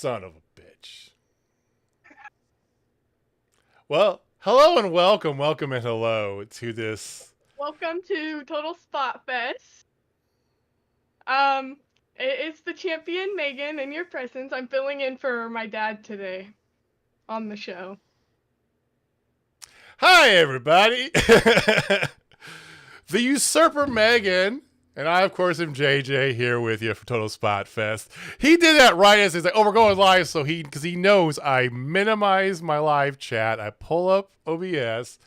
Son of a bitch. Well, hello and welcome and hello to this. Welcome to Total Spotfest. It's the champion, Megan, in your presence. I'm filling in for my dad today on the show. Hi, everybody. The usurper, Megan. And I, of course, am JJ here with you for Total Spot Fest. He did that right as he's like, oh, we're going live. So because he knows I minimize my live chat. I pull up OBS.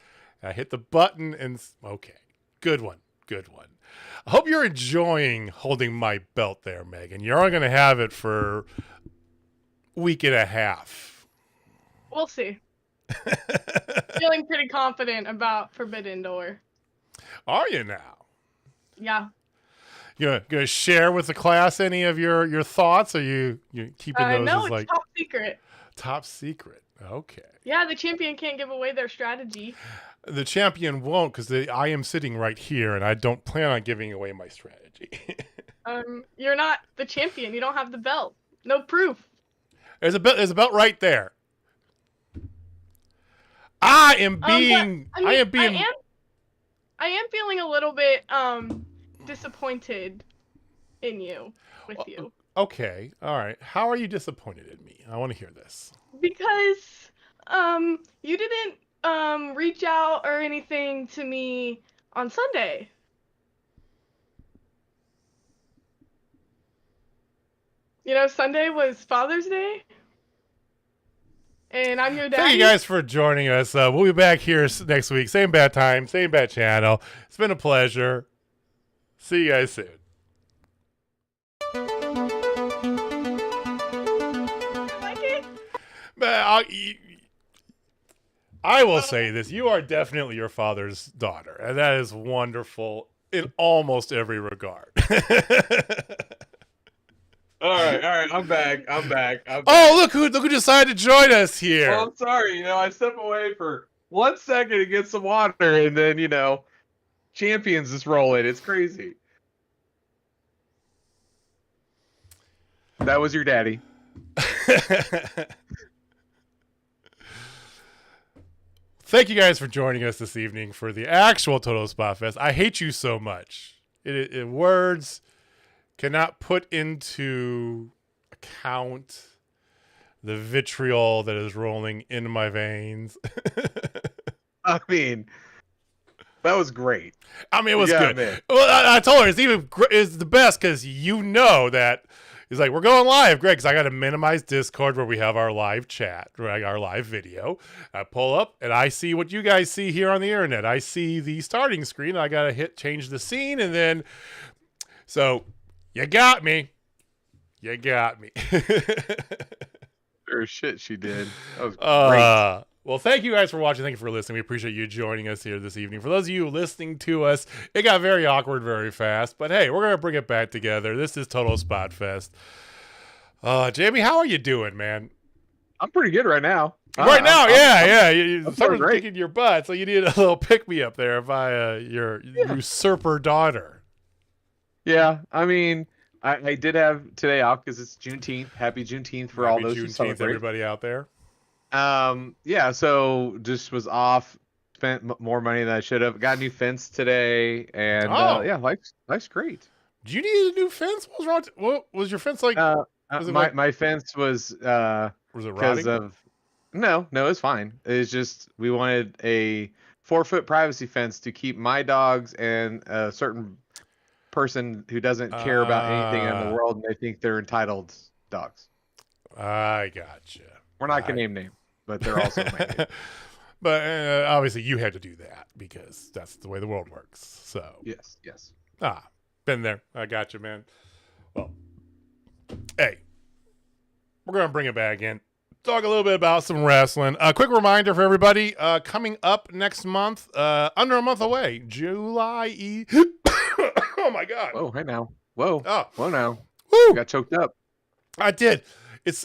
I hit the button and okay. Good one. I hope you're enjoying holding my belt there, Megan. You're only going to have it for a week and a half. We'll see. Feeling pretty confident about Forbidden Door. Are you now? Yeah. You gonna share with the class any of your thoughts? Or you keeping those no, as it's like top secret. Top secret. Okay. Yeah, the champion can't give away their strategy. The champion won't, because I am sitting right here, and I don't plan on giving away my strategy. You're not the champion. You don't have the belt. No proof. There's a belt right there. I am being. I am feeling a little bit disappointed in you. With you. Okay. All right. How are you disappointed in me? I want to hear this. Because you didn't reach out or anything to me on Sunday. You know, Sunday was Father's Day. And I'm your dad. Thank you guys for joining us. We'll be back here next week. Same bad time, same bad channel. It's been a pleasure. See you guys soon. Like it? I will say this. You are definitely your father's daughter. And that is wonderful in almost every regard. All right. I'm back. Oh, look who decided to join us here. Well, I'm sorry. I step away for 1 second to get some water, and then, champions is rolling. It's crazy. That was your daddy. Thank you guys for joining us this evening for the actual Total Spotfest. I hate you so much. Words cannot put into account the vitriol that is rolling in my veins. I mean, that was great. I mean, it was good. Man. Well, I told her it's the best because you know that he's like, we're going live, Greg, because I got to minimize Discord where we have our live chat, right, our live video. I pull up and I see what you guys see here on the internet. I see the starting screen. I got to hit change the scene, and then so you got me. You got me. Sure shit, she did. That was great. Well, thank you guys for watching. Thank you for listening. We appreciate you joining us here this evening. For those of you listening to us, it got very awkward very fast, but hey, we're going to bring it back together. This is Total Spotfest. Jamie, how are you doing, man? I'm pretty good right now. Right now, yeah. Someone's great. kicking your butt, so you need a little pick-me-up there by your usurper daughter. Yeah, I mean, I did have today off because it's Juneteenth. Happy Juneteenth for all those who Juneteenth, celebrate. everybody out there. Yeah, so just was off, spent more money than I should have. Got a new fence today, and yeah, life's great. Do you need a new fence? What was wrong? What was your fence like? Was it My fence was it because rotting? of no, it's fine. It's just we wanted a 4-foot privacy fence to keep my dogs and a certain person who doesn't care about anything in the world, and they think they're entitled dogs. I gotcha. We're not gonna name names, but they're also my name. But obviously you had to do that because that's the way the world works. So Yes. been there. I gotcha, man. Well, hey, we're gonna bring it back in. Talk a little bit about some wrestling. A quick reminder for everybody: coming up next month, under a month away, July. Oh my God! Whoa, hey now. Whoa. Oh, Whoa now. woo! Got choked up. I did. It's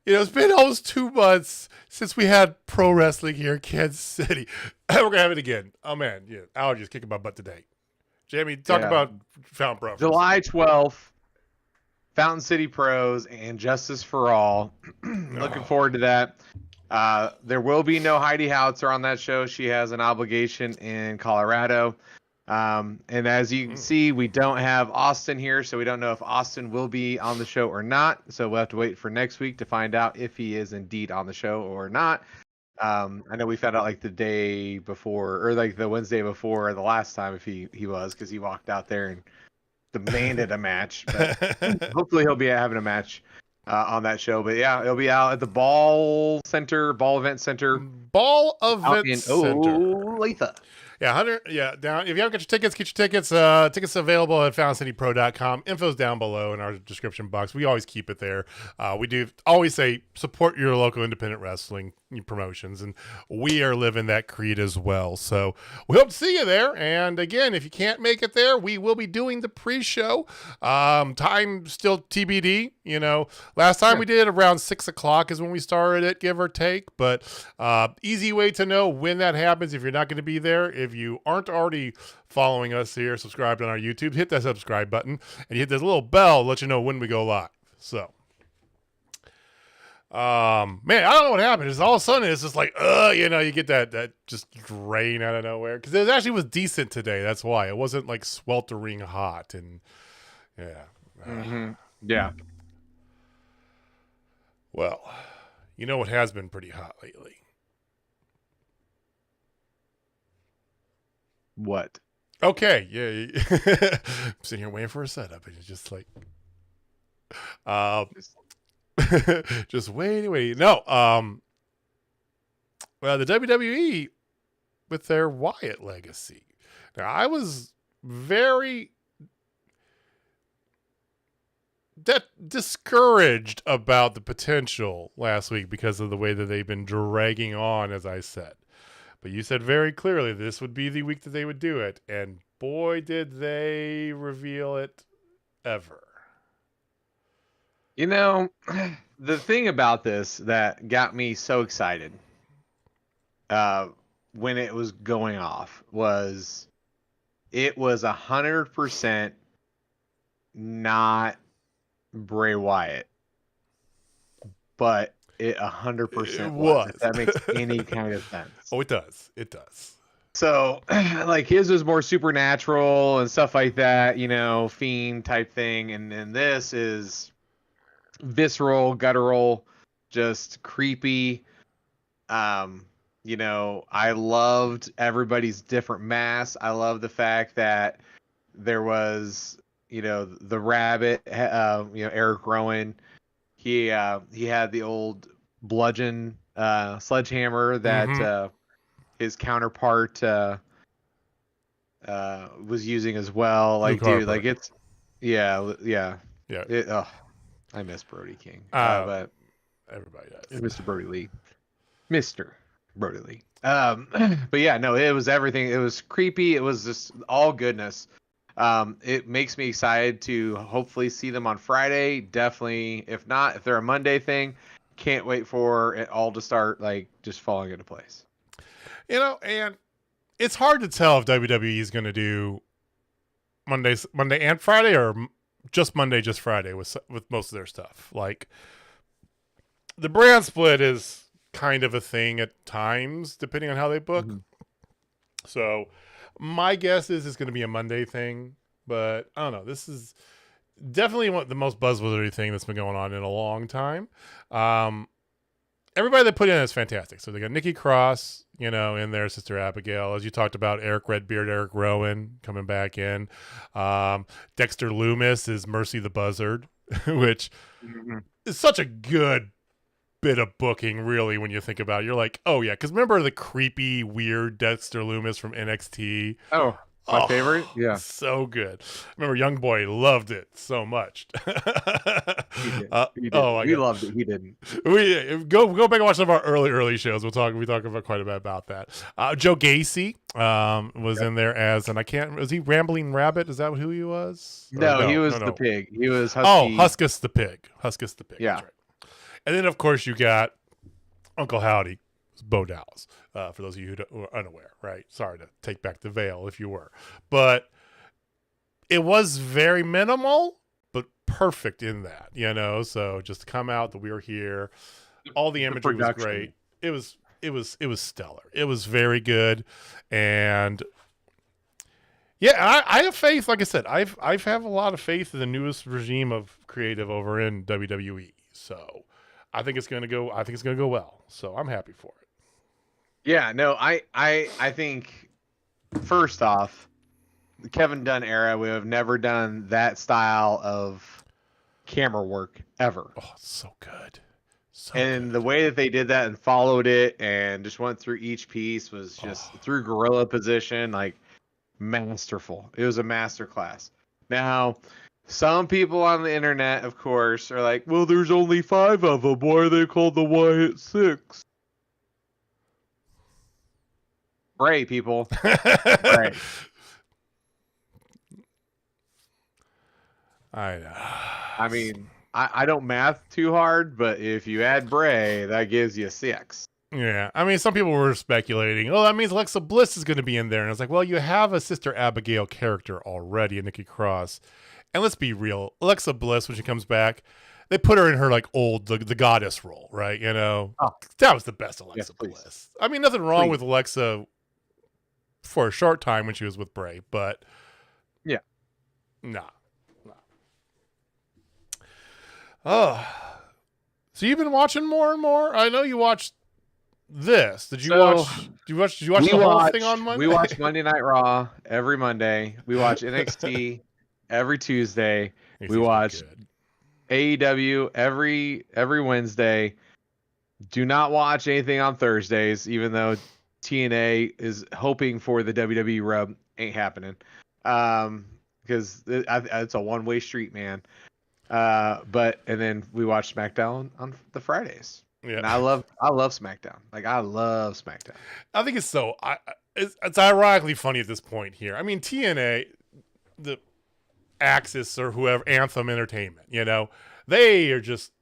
it's been almost 2 months since we had pro wrestling here in Kansas City. We're gonna have it again. Oh man, yeah, allergies kicking my butt today. Jamie, talk about Fountain Pro. July 12th, Fountain City Pros and Justice for All. Looking forward to that. There will be no Heidi Hautzer on that show. She has an obligation in Colorado. And as you can see, we don't have Austin here, so we don't know if Austin will be on the show or not. So we'll have to wait for next week to find out if he is indeed on the show or not. I know we found out like the day before, or like the Wednesday before the last time if he was, because he walked out there and demanded a match. But hopefully he'll be having a match on that show. But yeah, it'll be out at the Ball Event Center. Ball Event Center. Olathe. Yeah, 100. Yeah, down. If you haven't got your tickets, get your tickets. Tickets available at FountainCityPro.com. Info's down below in our description box. We always keep it there. We do always say support your local independent wrestling promotions, and we are living that creed as well. So we hope to see you there. And again, if you can't make it there, we will be doing the pre-show. Time still TBD. Last time we did around 6:00 is when we started it, give or take. But easy way to know when that happens if you're not going to be there. If you aren't already following us here, subscribed on our YouTube, hit that subscribe button and you hit this little bell to let you know when we go live. So, man, I don't know what happened. It's all of a sudden it's just like, you get that just drain out of nowhere. Because it actually was decent today. That's why it wasn't like sweltering hot and yeah. Mm-hmm. Yeah. Well, what has been pretty hot lately? What? Okay, yeah. I'm sitting here waiting for a setup, and it's just like, just wait. No, well, the WWE with their Wyatt legacy. Now, I was very discouraged about the potential last week because of the way that they've been dragging on, as I said. But you said very clearly this would be the week that they would do it. And boy, did they reveal it ever. The thing about this that got me so excited when it was going off was it was 100% not Bray Wyatt but it 100% It was. If was. that makes any kind of sense. Oh, it does. It does. So, like his was more supernatural and stuff like that, you know, fiend type thing, and then this is visceral, guttural, just creepy. You know, I loved everybody's different masks. I love the fact that there was, you know, the rabbit, you know, Eric Rowan. He had the old bludgeon sledgehammer that his counterpart was using as well. Like, Luke dude, Harper. like it's yeah. Yeah. I miss Brody King, Everybody does. Mr. Brody Lee, Mr. Brody Lee. But yeah, no, it was everything. It was creepy. It was just all goodness. It makes me excited to hopefully see them on Friday. Definitely, if not, if they're a Monday thing, can't wait for it all to start like just falling into place. You know, and it's hard to tell if WWE is going to do Monday and Friday, or just Monday, just Friday with most of their stuff. Like the brand split is kind of a thing at times, depending on how they book. Mm-hmm. So my guess is it's going to be a Monday thing, but I don't know. This is definitely the most buzzworthy thing that's been going on in a long time. Everybody they put in is fantastic. So they got Nikki Cross, you know, in there, Sister Abigail, as you talked about, Eric Redbeard, Eric Rowan coming back in. Dexter Loomis is Mercy the Buzzard, which is such a good bit of booking, really, when you think about it. You're like, oh yeah, because remember the creepy, weird Dexter Loomis from NXT? Oh, my favorite? Yeah. So good. Remember, Young Boy loved it so much. He did. He did. Oh my We God. loved it. He didn't. We go back and watch some of our early shows. We talk about quite a bit about that. Joe Gacy was in there as, and was he Rambling Rabbit? Is that who he was? No, he was the pig. He was Husky. Huskus the pig. Huskus the pig. Yeah. That's right. And then of course you got Uncle Howdy, Bo Dallas. For those of you who are unaware, right? Sorry to take back the veil if you were, but it was very minimal, but perfect in that, you know. So just to come out that we were here, all the imagery was great. It was stellar. It was very good, and yeah, I have faith. Like I said, I have a lot of faith in the newest regime of creative over in WWE. So I think it's gonna go. I think it's gonna go well. So I'm happy for it. Yeah, no, I think first off, the Kevin Dunn era, we have never done that style of camera work ever. Oh, it's so good. And the way that they did that and followed it and just went through each piece was just through gorilla position, like masterful. It was a masterclass. Now, some people on the internet, of course, are like, well, there's only 5 of them. Why are they called the Wyatt 6? Bray, people. Bray. I know. I mean, I don't math too hard, but if you add Bray, that gives you 6. Yeah, I mean, some people were speculating, oh, that means Alexa Bliss is going to be in there. And I was like, well, you have a Sister Abigail character already, Nikki Cross. And let's be real, Alexa Bliss, when she comes back, they put her in her like old the goddess role, right? You know, that was the best Alexa Bliss. I mean, nothing wrong with Alexa for a short time when she was with Bray, but yeah, nah. Oh, so you've been watching more and more. I know you watched this. Did you watch? Did you watch the whole thing on Monday? We watch Monday Night Raw every Monday. We watch NXT every Tuesday. We watch AEW every Wednesday. Do not watch anything on Thursdays, even though TNA is hoping for the WWE rub. Ain't happening. Because it's a one-way street, man. And then we watch SmackDown on the Fridays. Yeah. And I love SmackDown. Like, I love SmackDown. I think it's so it's ironically funny at this point here. I mean, TNA, the Axis or whoever, Anthem Entertainment, you know, they are just,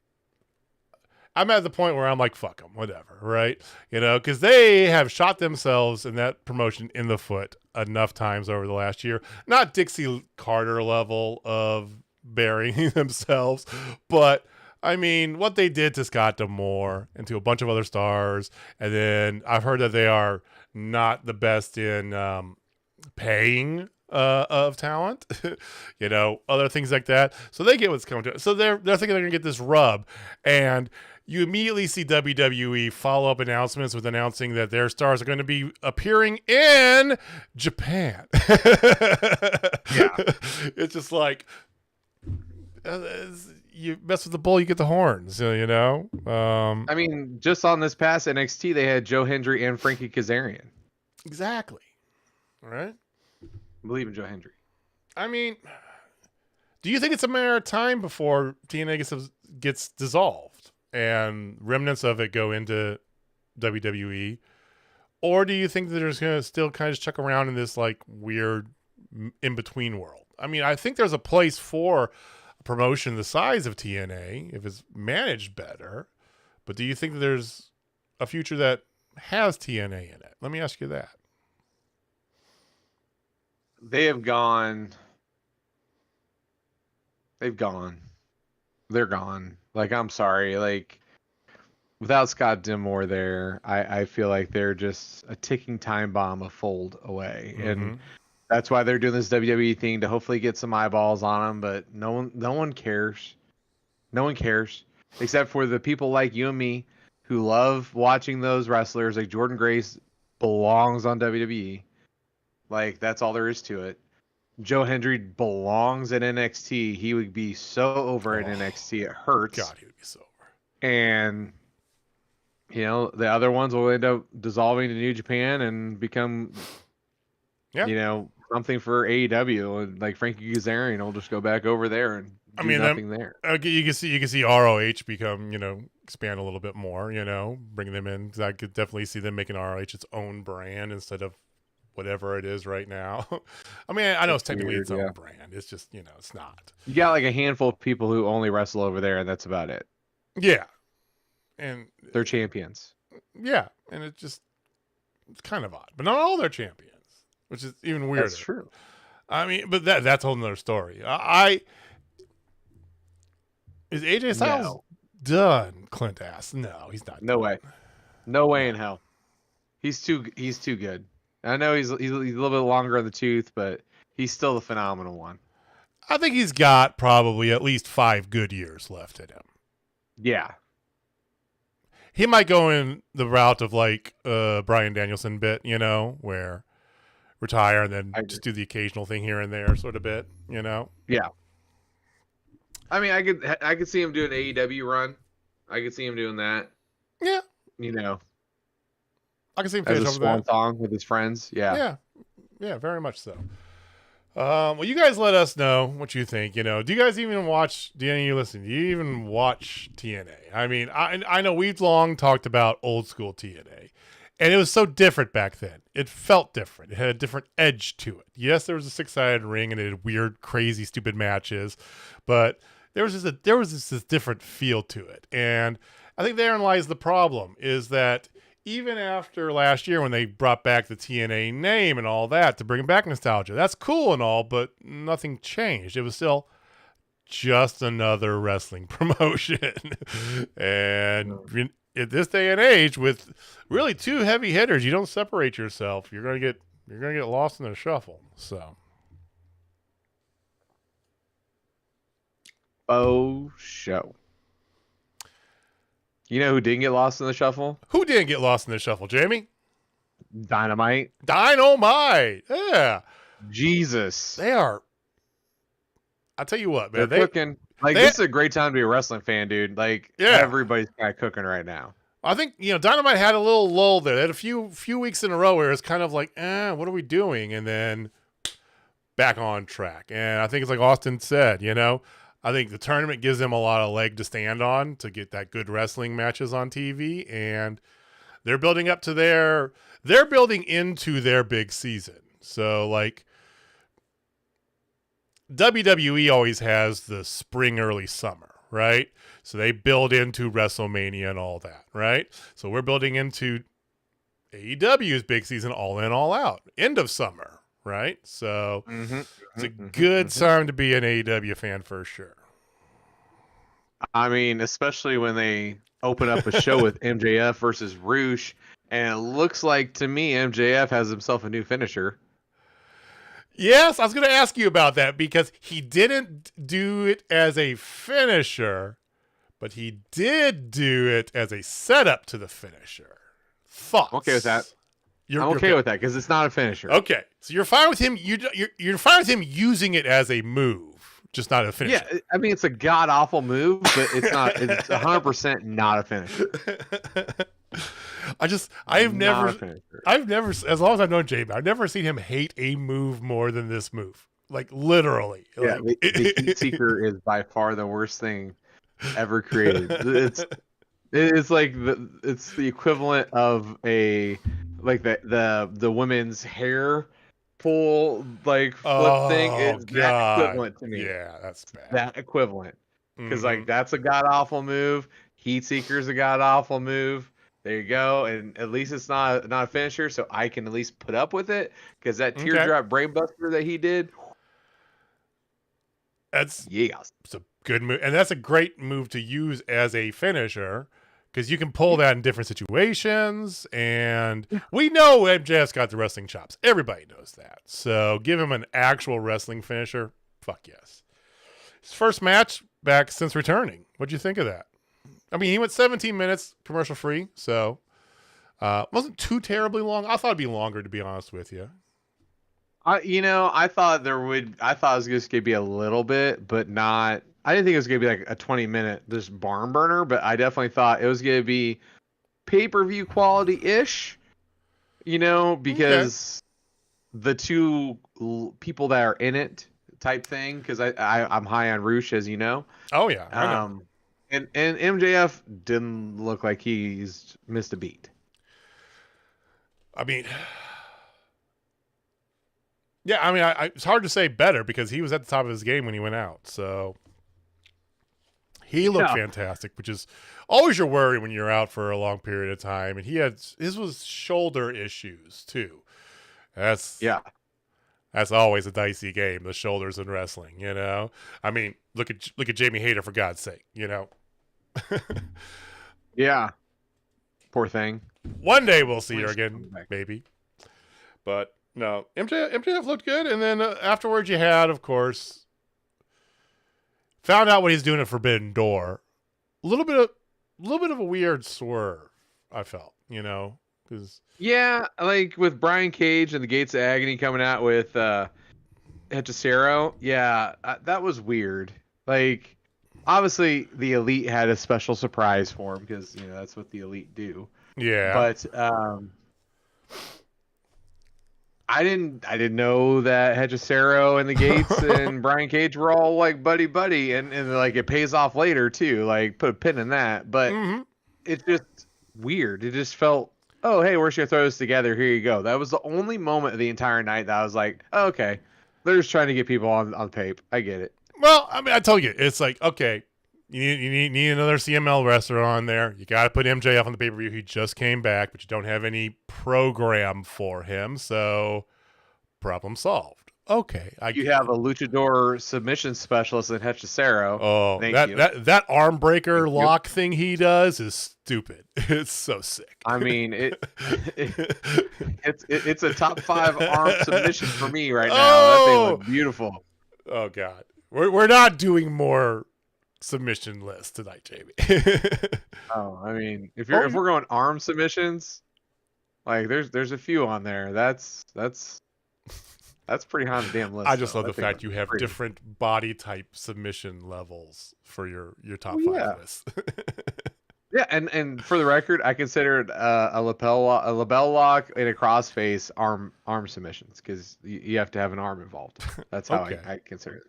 I'm at the point where I'm like, fuck them, whatever, right? You know, because they have shot themselves in that promotion in the foot enough times over the last year. Not Dixie Carter level of burying themselves, but I mean, what they did to Scott D'Amore and to a bunch of other stars, and then I've heard that they are not the best in paying of talent, other things like that. So they get what's coming to it. So they're thinking they're gonna get this rub, and you immediately see WWE follow up announcements with announcing that their stars are going to be appearing in Japan. Yeah, it's just like. You mess with the bull, you get the horns, I mean, just on this past NXT, they had Joe Hendry and Frankie Kazarian. Exactly. All right. I believe in Joe Hendry. I mean, do you think it's a matter of time before TNA gets dissolved and remnants of it go into WWE? Or do you think that they're just going to still kind of just chuck around in this like weird in-between world? I mean, I think there's a place for promotion the size of TNA if it's managed better, but do you think that there's a future that has TNA in it? Let me ask you that. They've gone. They're gone. Like, I'm sorry. Like, without Scott D'Amore there, I feel like they're just a ticking time bomb a fold away. Mm-hmm. And that's why they're doing this WWE thing to hopefully get some eyeballs on them, but no one cares. No one cares except for the people like you and me who love watching those wrestlers. Like Jordan Grace belongs on WWE. Like, that's all there is to it. Joe Hendry belongs at NXT. He would be so over at NXT. It hurts. God, he would be so over. And the other ones will end up dissolving to New Japan and become something for AEW, and like Frankie Kazarian will just go back over there and do nothing there. You can see ROH become, expand a little bit more, bring them in. 'Cause I could definitely see them making ROH its own brand instead of whatever it is right now. I mean, I know it's technically its own brand. It's just, it's not. You got like a handful of people who only wrestle over there, and that's about it. Yeah. And they're champions. Yeah. And it's kind of odd, but not all their champions. Which is even weirder. That's true. I mean, but that's a whole nother story. Is AJ Styles done? Clint asked. No, he's not. No way. No way in hell. He's too good. I know he's a little bit longer on the tooth, but he's still the phenomenal one. I think he's got probably at least 5 good years left in him. Yeah. He might go in the route of like Bryan Danielson bit, where retire and then just do the occasional thing here and there sort of bit, Yeah. I mean, I could see him doing an AEW run. I could see him doing that. Yeah. I can see him finish as a over swan that. song with his friends. Yeah. Yeah, very much so. Well, you guys let us know what you think. Do you guys even watch? Do any of you listen? Do you even watch TNA? I mean, I know we've long talked about old school TNA, and it was so different back then. It felt different. It had a different edge to it. Yes, there was a 6-sided ring and it had weird, crazy, stupid matches, but there was just this different feel to it. And I think therein lies the problem: is that even after last year when they brought back the TNA name and all that to bring back nostalgia, that's cool and all, but nothing changed. It was still just another wrestling promotion. And in this day and age, with really 2 heavy hitters, you don't separate yourself. You're gonna get lost in the shuffle. So, show. You know who didn't get lost in the shuffle? Who didn't get lost in the shuffle, Jamie? Dynamite. Dynamite. Yeah. Jesus. They are. I'll tell you what, man. They're cooking. This is a great time to be a wrestling fan, dude. Everybody's kind of cooking right now. I think, Dynamite had a little lull there. They had a few weeks in a row where it's kind of like, what are we doing? And then back on track. And I think it's like Austin said, I think the tournament gives them a lot of leg to stand on to get that good wrestling matches on TV. And they're building up to they're building into their big season. So like WWE always has the spring, early summer, right? So they build into WrestleMania and all that, right? So we're building into AEW's big season, all in, all out, end of summer, right? So it's a good time to be an AEW fan for sure. I mean, especially when they open up a show with MJF versus Rush, and it looks like to me MJF has himself a new finisher. Yes, I was going to ask you about that because he didn't do it as a finisher, but he did do it as a setup to the finisher. Thoughts? I'm okay with that. I'm okay with that because it's not a finisher. Okay, so you're fine with him. You're fine with him using it as a move, just not a finisher. Yeah, I mean it's a god awful move, but it's not. It's 100% not a finisher. I've never, as long as I've known Jamie, I've never seen him hate a move more than this move. Like literally. Yeah, like, the Heat Seeker is by far the worst thing ever created. It's like it's the equivalent of the women's hair pull like flip thing. It's that equivalent to me. Yeah, that's bad. That equivalent because like that's a god awful move. Heat Seeker's a god awful move. There you go, and at least it's not a finisher, so I can at least put up with it because that teardrop brainbuster that he did. It's a good move, and that's a great move to use as a finisher because you can pull that in different situations. And we know MJF's got the wrestling chops; everybody knows that. So give him an actual wrestling finisher. Fuck yes. His first match back since returning. What'd you think of that? I mean, he went 17 minutes commercial free, so wasn't too terribly long. I thought it'd be longer, to be honest with you. I thought it was just gonna be a little bit, but not. I didn't think it was gonna be like a 20-minute just barn burner, but I definitely thought it was gonna be pay-per-view quality-ish. Because the two people that are in it type thing. Because I'm high on Rush, as you know. Oh yeah. I know. And MJF didn't look like he's missed a beat. I mean, yeah, I mean, it's hard to say better because he was at the top of his game when he went out. So he looked fantastic, which is always your worry when you're out for a long period of time. And his was shoulder issues too. That's always a dicey game, the shoulders in wrestling, I mean, look at Jamie Hayter, for God's sake, Yeah. Poor thing. One day we'll see her again, maybe. But no, MJF looked good, and then afterwards you had, of course, found out what he's doing at Forbidden Door. A little bit of a weird swerve, I felt, because like with Brian Cage and the Gates of Agony coming out with Hechicero, that was weird. Like, obviously the Elite had a special surprise for him because that's what the Elite do. Yeah, but I didn't know that Hechicero and the Gates and Brian Cage were all like buddy, and like it pays off later too. Like put a pin in that, but it's just weird. It just felt, oh hey, we're just gonna throw this together. Here you go. That was the only moment of the entire night that I was like, oh, okay, they're just trying to get people on tape. I get it. Well, I mean, I told you, it's like, okay, you need another CML wrestler on there. You got to put MJF on the pay-per-view. He just came back, but you don't have any program for him, so problem solved. Okay. You have a luchador submission specialist in Hechicero. Oh, that arm breaker lock thing he does is stupid. It's so sick. I mean, it's a top 5 arm submission for me right now. That thing looks beautiful. Oh God. We're not doing more submission lists tonight, Jamie. I mean, if we're going arm submissions, like there's a few on there. That's pretty high on the damn list. I just love the fact you have different body type submission levels for your top 5 list. Yeah, and for the record, I consider it a lapel lock and a crossface arm submissions because you have to have an arm involved. That's how I consider it.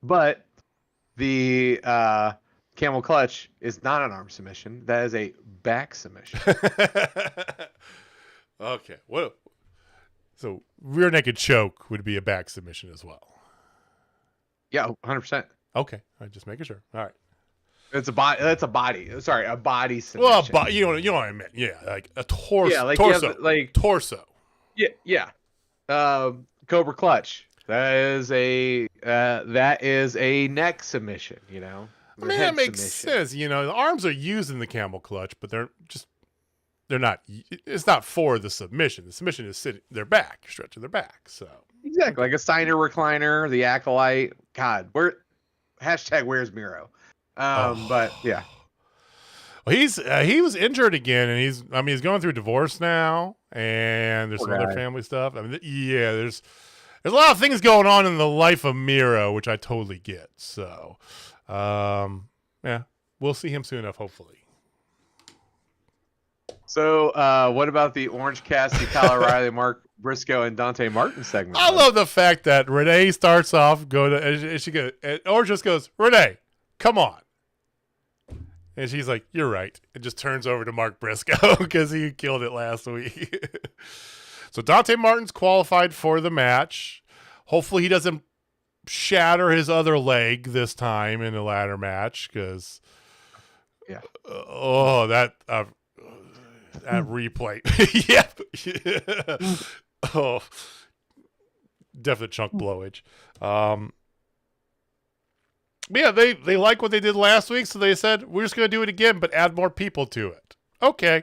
But the camel clutch is not an arm submission. That is a back submission. Okay. So rear naked choke would be a back submission as well. Yeah, 100%. Okay. I'm just making sure. All right. It's a body. That's a body. Sorry, a body submission. Well, you know what I meant. Yeah, like a torso. Yeah, like torso. Torso. Yeah. Cobra clutch. That is a neck submission. I mean, that makes sense. You know, the arms are used in the camel clutch, but they're not. It's not for the submission. The submission is sitting their back, you're stretching their back. So exactly like a Steiner recliner, the Acolyte. God, where's Miro? But yeah. Well, he was injured again, and he's going through divorce now, and there's some other family stuff. I mean, yeah, there's a lot of things going on in the life of Miro, which I totally get. So, yeah, we'll see him soon enough, hopefully. So, what about the Orange Cassidy, Kyle O'Reilly, Mark Briscoe, and Dante Martin segment? I love the fact that Renee starts off Orange just goes, Renee, come on. And she's like, you're right. It just turns over to Mark Briscoe because he killed it last week. So Dante Martin's qualified for the match. Hopefully he doesn't shatter his other leg this time in the ladder match because, yeah. That replay. Yep. Oh, definite chunk blowage. But yeah, they like what they did last week, so they said, we're just going to do it again, but add more people to it. Okay.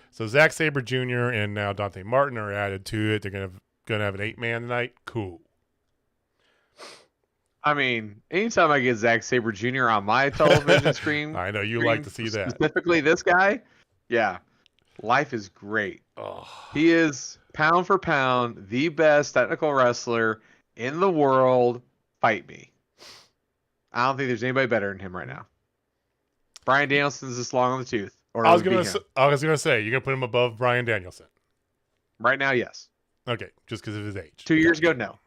So Zack Sabre Jr. and now Dante Martin are added to it. They're going to have an 8-man tonight. Cool. I mean, anytime I get Zack Sabre Jr. on my television screen. I know you like to see that. Specifically this guy. Yeah. Life is great. Oh. He is, pound for pound, the best technical wrestler in the world. Fight me. I don't think there's anybody better than him right now. Bryan Danielson's just long on the tooth. Or I was gonna say you're gonna put him above Bryan Danielson. Right now, yes. Okay, just because of his age. 2 years ago, no.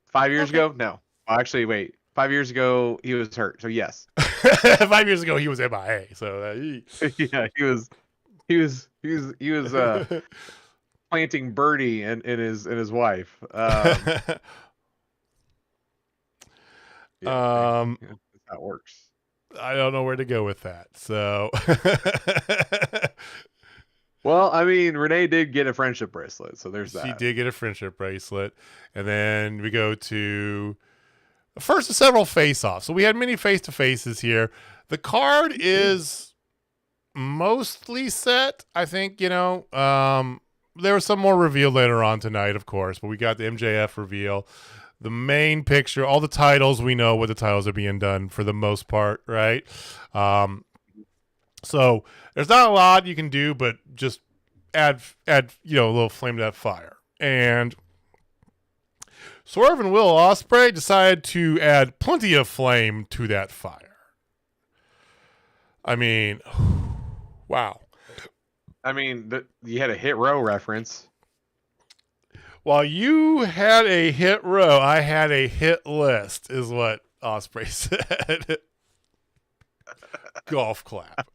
5 years ago, no. Well, actually, wait. 5 years ago, he was hurt, so yes. 5 years ago, he was MIA. So yeah, he was planting birdie in his wife. Yeah, that's how it works. I don't know where to go with that. So, well, I mean, Renee did get a friendship bracelet, so there's that. She did get a friendship bracelet, and then we go to the first of several face-offs. So we had many face-to-faces here. The card is mostly set. I think there was some more reveal later on tonight, of course, but we got the MJF reveal. The main picture, all the titles, we know what the titles are being done for the most part, right? So there's not a lot you can do, but just add a little flame to that fire. And Swerve and Will Ospreay decided to add plenty of flame to that fire. I mean, wow. I mean, you had a Hit Row reference. While you had a hit row, I had a hit list, is what Ospreay said. Golf clap.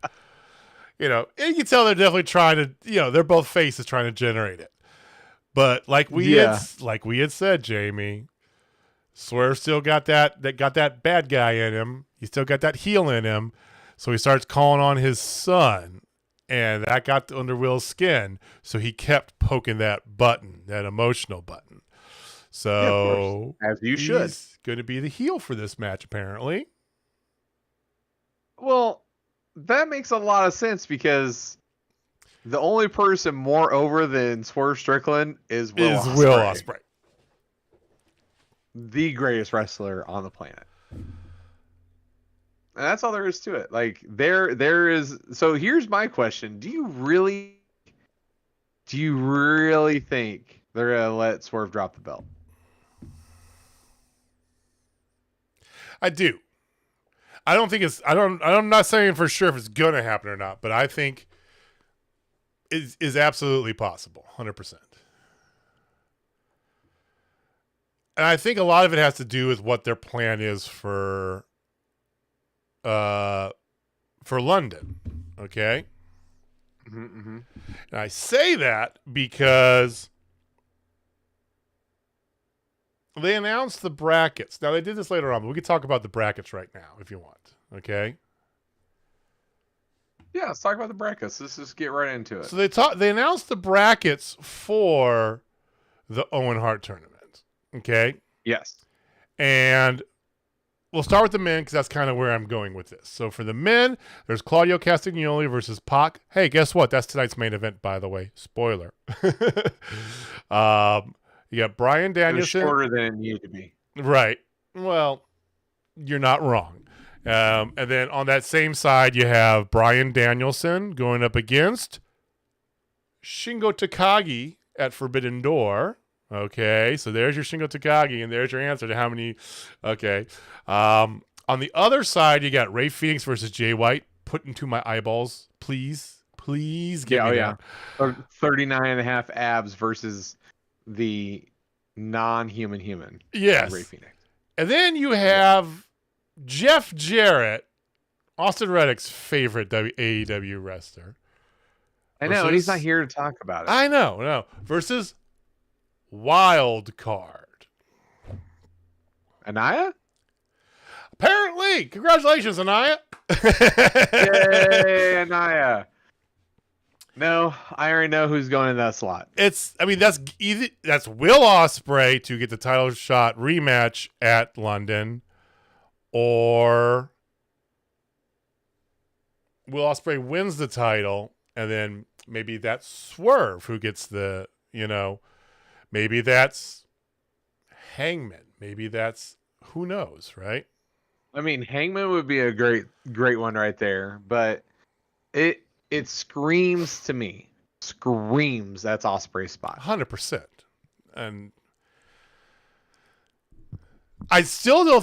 And you can tell they're definitely trying to, they're both faces trying to generate it. But like we had said, Jamie, Swerve still got that bad guy in him. He still got that heel in him. So he starts calling on his son. And that got under Will's skin, so he kept poking that button, that emotional button. So, as you should, he's going to be the heel for this match, apparently. Well, that makes a lot of sense because the only person more over than Swerve Strickland is Will Ospreay. The greatest wrestler on the planet. And that's all there is to it. Like there is. So here's my question: Do you really think they're gonna let Swerve drop the belt? I do. I don't think it's. I'm not saying for sure if it's gonna happen or not, but I think it is absolutely possible, 100%. And I think a lot of it has to do with what their plan is for London, okay? Mm-hmm. And I say that because they announced the brackets. Now, they did this later on, but we can talk about the brackets right now if you want, okay? Yeah, let's talk about the brackets. Let's just get right into it. So they announced the brackets for the Owen Hart Tournament, okay? Yes. And we'll start with the men because that's kind of where I'm going with this. So for the men, there's Claudio Castagnoli versus Pac. Hey, guess what? That's tonight's main event, by the way. Spoiler. You got Bryan It was Danielson. shorter than it needed to be. Right. Well, you're not wrong. And then on that same side, you have Bryan Danielson going up against Shingo Takagi at Forbidden Door. Okay, so there's your Shingo Takagi, and there's your answer to how many. Okay. On the other side, you got Ray Phoenix versus Jay White. Put into my eyeballs, please. Please get me that. 39 and a half abs versus the non-human human. Yes. Ray Phoenix. And then you have Jeff Jarrett, Austin Reddick's favorite AEW wrestler. I know, and he's not here to talk about it. I know, no. Versus Wild Card. Anaya? Apparently. Congratulations, Anaya. Yay, Anaya. No, I already know who's going in that slot. That's Will Ospreay to get the title shot rematch at London, or Will Ospreay wins the title, and then maybe that's Swerve who gets the, maybe that's Hangman. Maybe that's, who knows, right? I mean, Hangman would be a great one right there, but it screams to me. Screams that's Ospreay's spot. 100%. And I still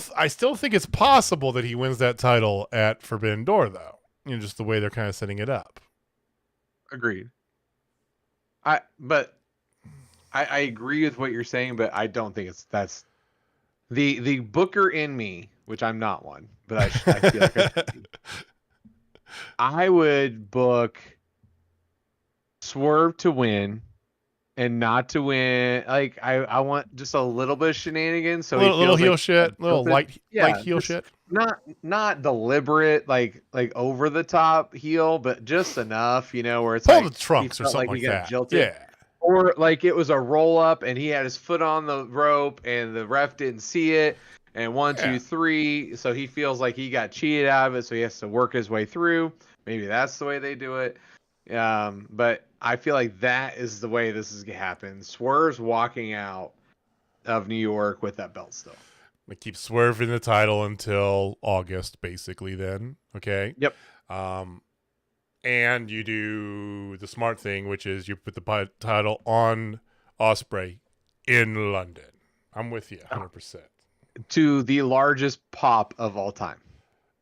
think it's possible that he wins that title at Forbidden Door, though. Just the way they're kind of setting it up. Agreed. I agree with what you're saying, but I don't think that's the booker in me, which I'm not one, but I feel like I should be. I would book Swerve to win and not to win. Like I want just a little bit of shenanigans, so little heel like shit, little light heel shit. Not deliberate, like over the top heel, but just enough, where it's pull like the trunks or something like that. Jilted. Yeah. Or like it was a roll up and he had his foot on the rope and the ref didn't see it. And 1, 2, 3. So he feels like he got cheated out of it. So he has to work his way through. Maybe that's the way they do it. But I feel like that is the way this is going to happen. Swerve's walking out of New York with that belt still. They keep swerving the title until August, basically, then. Okay? Yep. And you do the smart thing, which is you put the title on Ospreay in London. I'm with you 100%. To the largest pop of all time.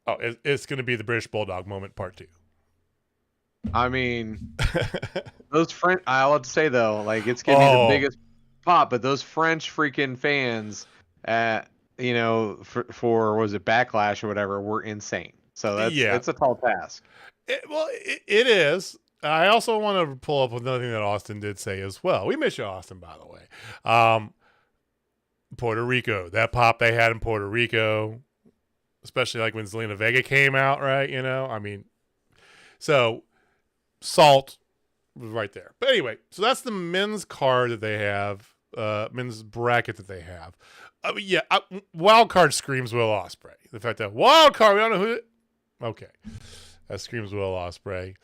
Oh, it's going to be the British Bulldog moment part 2. I mean, those French, I'll have to say though, like it's going to be the biggest pop, but those French freaking fans for was it Backlash or whatever, were insane. So it's a tall task. It is. I also want to pull up another thing that Austin did say as well. We miss you, Austin, by the way. Puerto Rico, that pop they had in Puerto Rico, especially like when Zelina Vega came out, right? I mean, so Salt was right there. But anyway, so that's the men's card that they have, men's bracket that they have. Wild card screams Will Ospreay. The fact that wild card, we don't know who. Okay, that screams Will Ospreay.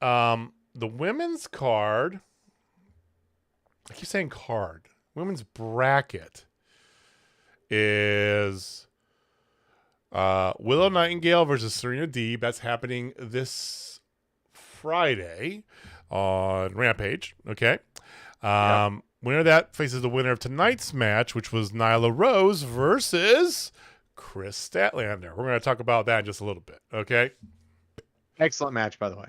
The women's card. I keep saying card. Women's bracket is Willow Nightingale versus Serena Deeb. That's happening this Friday on Rampage. Okay. Winner of that faces the winner of tonight's match, which was Nyla Rose versus Chris Statlander. We're going to talk about that in just a little bit. Okay. Excellent match, by the way.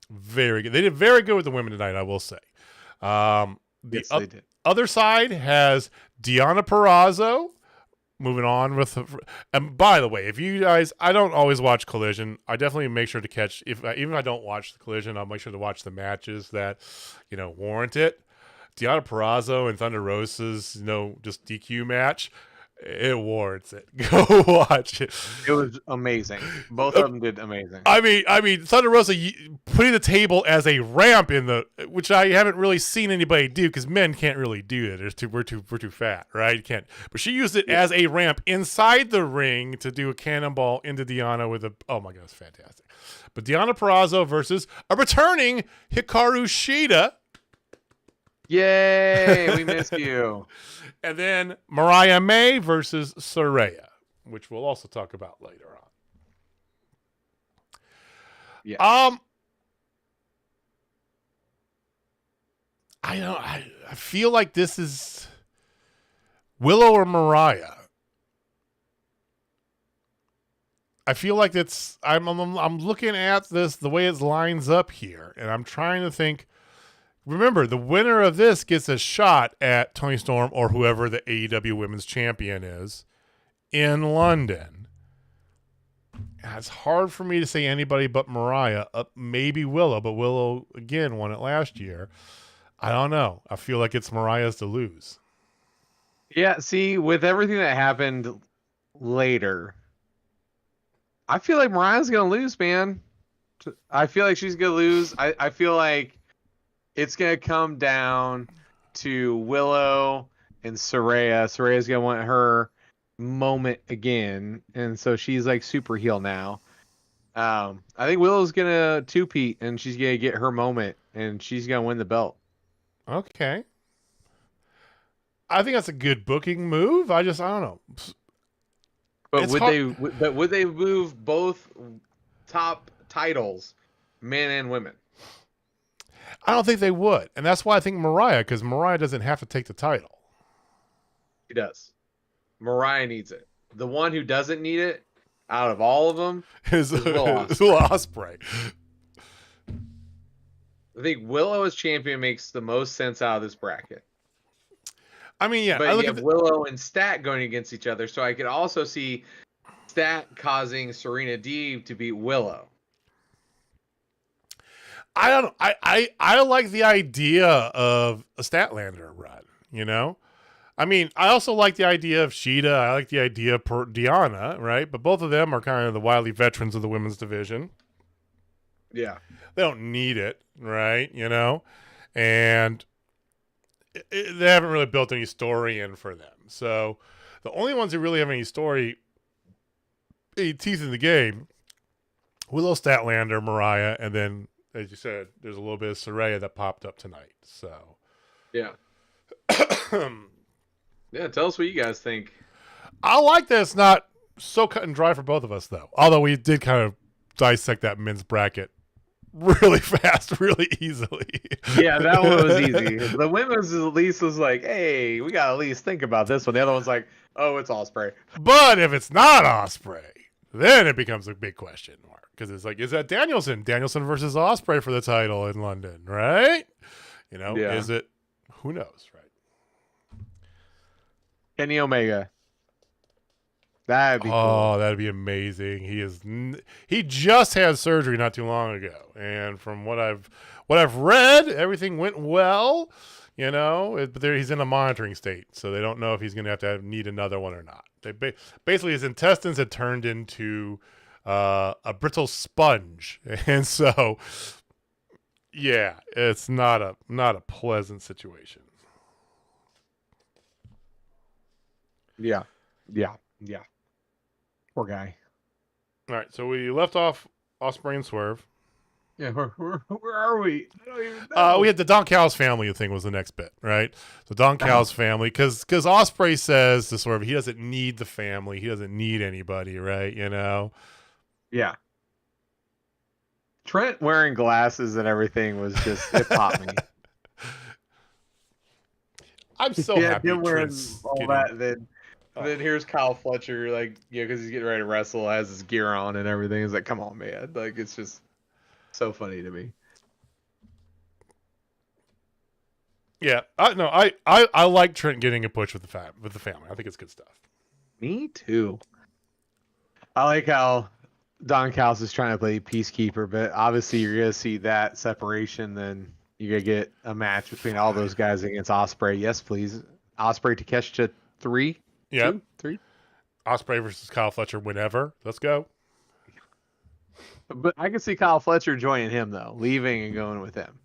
Very good. They did very good with the women tonight, I will say. They did. Other side has Deonna Purrazzo moving on with, and by the way, if you guys, I don't always watch Collision. I definitely make sure to catch, even if I don't watch the Collision, I'll make sure to watch the matches that, warrant it. Deonna Purrazzo and Thunder Rosa's, just DQ match. It warrants it. Go watch it. It was amazing. Both of them did amazing. I mean, Thunder Rosa putting the table as a ramp which I haven't really seen anybody do because men can't really do it. We're too fat, right? You can't. But she used it as a ramp inside the ring to do a cannonball into Deonna with oh my god, it's fantastic. But Deonna Purrazzo versus a returning Hikaru Shida. Yay, we missed you. And then Mariah May versus Saraya, which we'll also talk about later on. Yeah. I feel like this is Willow or Mariah. I feel like I'm looking at this the way it lines up here, and I'm trying to think. Remember, the winner of this gets a shot at Toni Storm or whoever the AEW Women's Champion is in London. And it's hard for me to say anybody but Mariah. Maybe Willow, but Willow, again, won it last year. I don't know. I feel like it's Mariah's to lose. Yeah, see, with everything that happened later, I feel like Mariah's going to lose, man. I feel like she's going to lose. I feel like it's going to come down to Willow and Saraya. Saraya's going to want her moment again. And so she's like super heel now. I think Willow's going to two-peat and she's going to get her moment and she's going to win the belt. Okay. I think that's a good booking move. I don't know. But would they move both top titles, men and women? I don't think they would. And that's why I think Mariah, because Mariah doesn't have to take the title. She does. Mariah needs it. The one who doesn't need it, out of all of them, is Will Ospreay. I think Willow as champion makes the most sense out of this bracket. I mean, yeah. But you have Willow and Stat going against each other, so I could also see Stat causing Serena Deeb to beat Willow. I don't know. I like the idea of a Statlander run, you know? I mean, I also like the idea of Shida. I like the idea of Deonna, right? But both of them are kind of the wily veterans of the women's division. Yeah. They don't need it, right? You know? And they haven't really built any story in for them. So the only ones who really have any teeth in the game, Willow, Statlander, Mariah, and then, as you said, there's a little bit of Saraya that popped up tonight. So, yeah. Yeah, tell us what you guys think. I like that it's not so cut and dry for both of us, though. Although we did kind of dissect that men's bracket really fast, really easily. Yeah, that one was easy. The women's at least was like, hey, we got to at least think about this one. The other one's like, oh, it's Ospreay. But if it's not Ospreay, then it becomes a big question mark. Because it's like, is that Danielson? Danielson versus Ospreay for the title in London, right? You know, Is it? Who knows, right? Kenny Omega. That'd be cool. Oh, that'd be amazing. He just had surgery not too long ago, and from what I've read, everything went well. You know, but he's in a monitoring state, so they don't know if he's going to have to need another one or not. Basically, his intestines had turned into a brittle sponge, and so yeah, it's not a pleasant situation. Yeah. Poor guy. All right, so we left off Ospreay and Swerve. Yeah, where are we? I don't even know. We had the Don Callis family thing was the next bit, right? So Don Callis family, because Ospreay says to Swerve he doesn't need the family, he doesn't need anybody, right? You know. Yeah. Trent wearing glasses and everything was just it popped me. I'm so happy. Him wearing all that. Then here's Kyle Fletcher, like, because he's getting ready to wrestle, has his gear on and everything. He's like, come on, man. Like, it's just so funny to me. Yeah, I like Trent getting a push with the family. I think it's good stuff. Me too. I like how Don Callis is trying to play peacekeeper, but obviously you're gonna see that separation. Then you're gonna get a match between all those guys against Ospreay. Yes, please. Ospreay Takeshita 3. Yep. 2, 3. Ospreay versus Kyle Fletcher whenever. Let's go. But I can see Kyle Fletcher joining him though, leaving and going with him.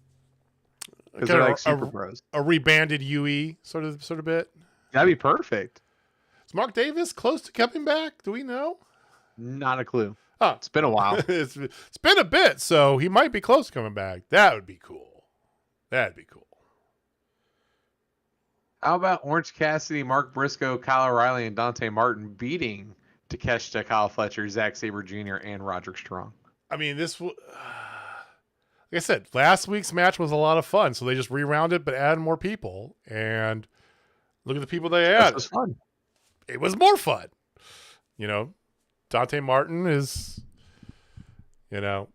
Because they're Kinda like super pros. A rebanded UE sort of bit. That'd be perfect. Is Mark Davis close to coming back? Do we know? Not a clue. Oh, It's been a while. it's been a bit, so he might be close to coming back. That would be cool. That'd be cool. How about Orange Cassidy, Mark Briscoe, Kyle O'Reilly, and Dante Martin beating Takeshita, Kyle Fletcher, Zack Sabre Jr., and Roderick Strong? I mean, like I said, last week's match was a lot of fun, so they just rerounded but added more people. And look at the people they added. It was fun. It was more fun. Dante Martin is, Dante.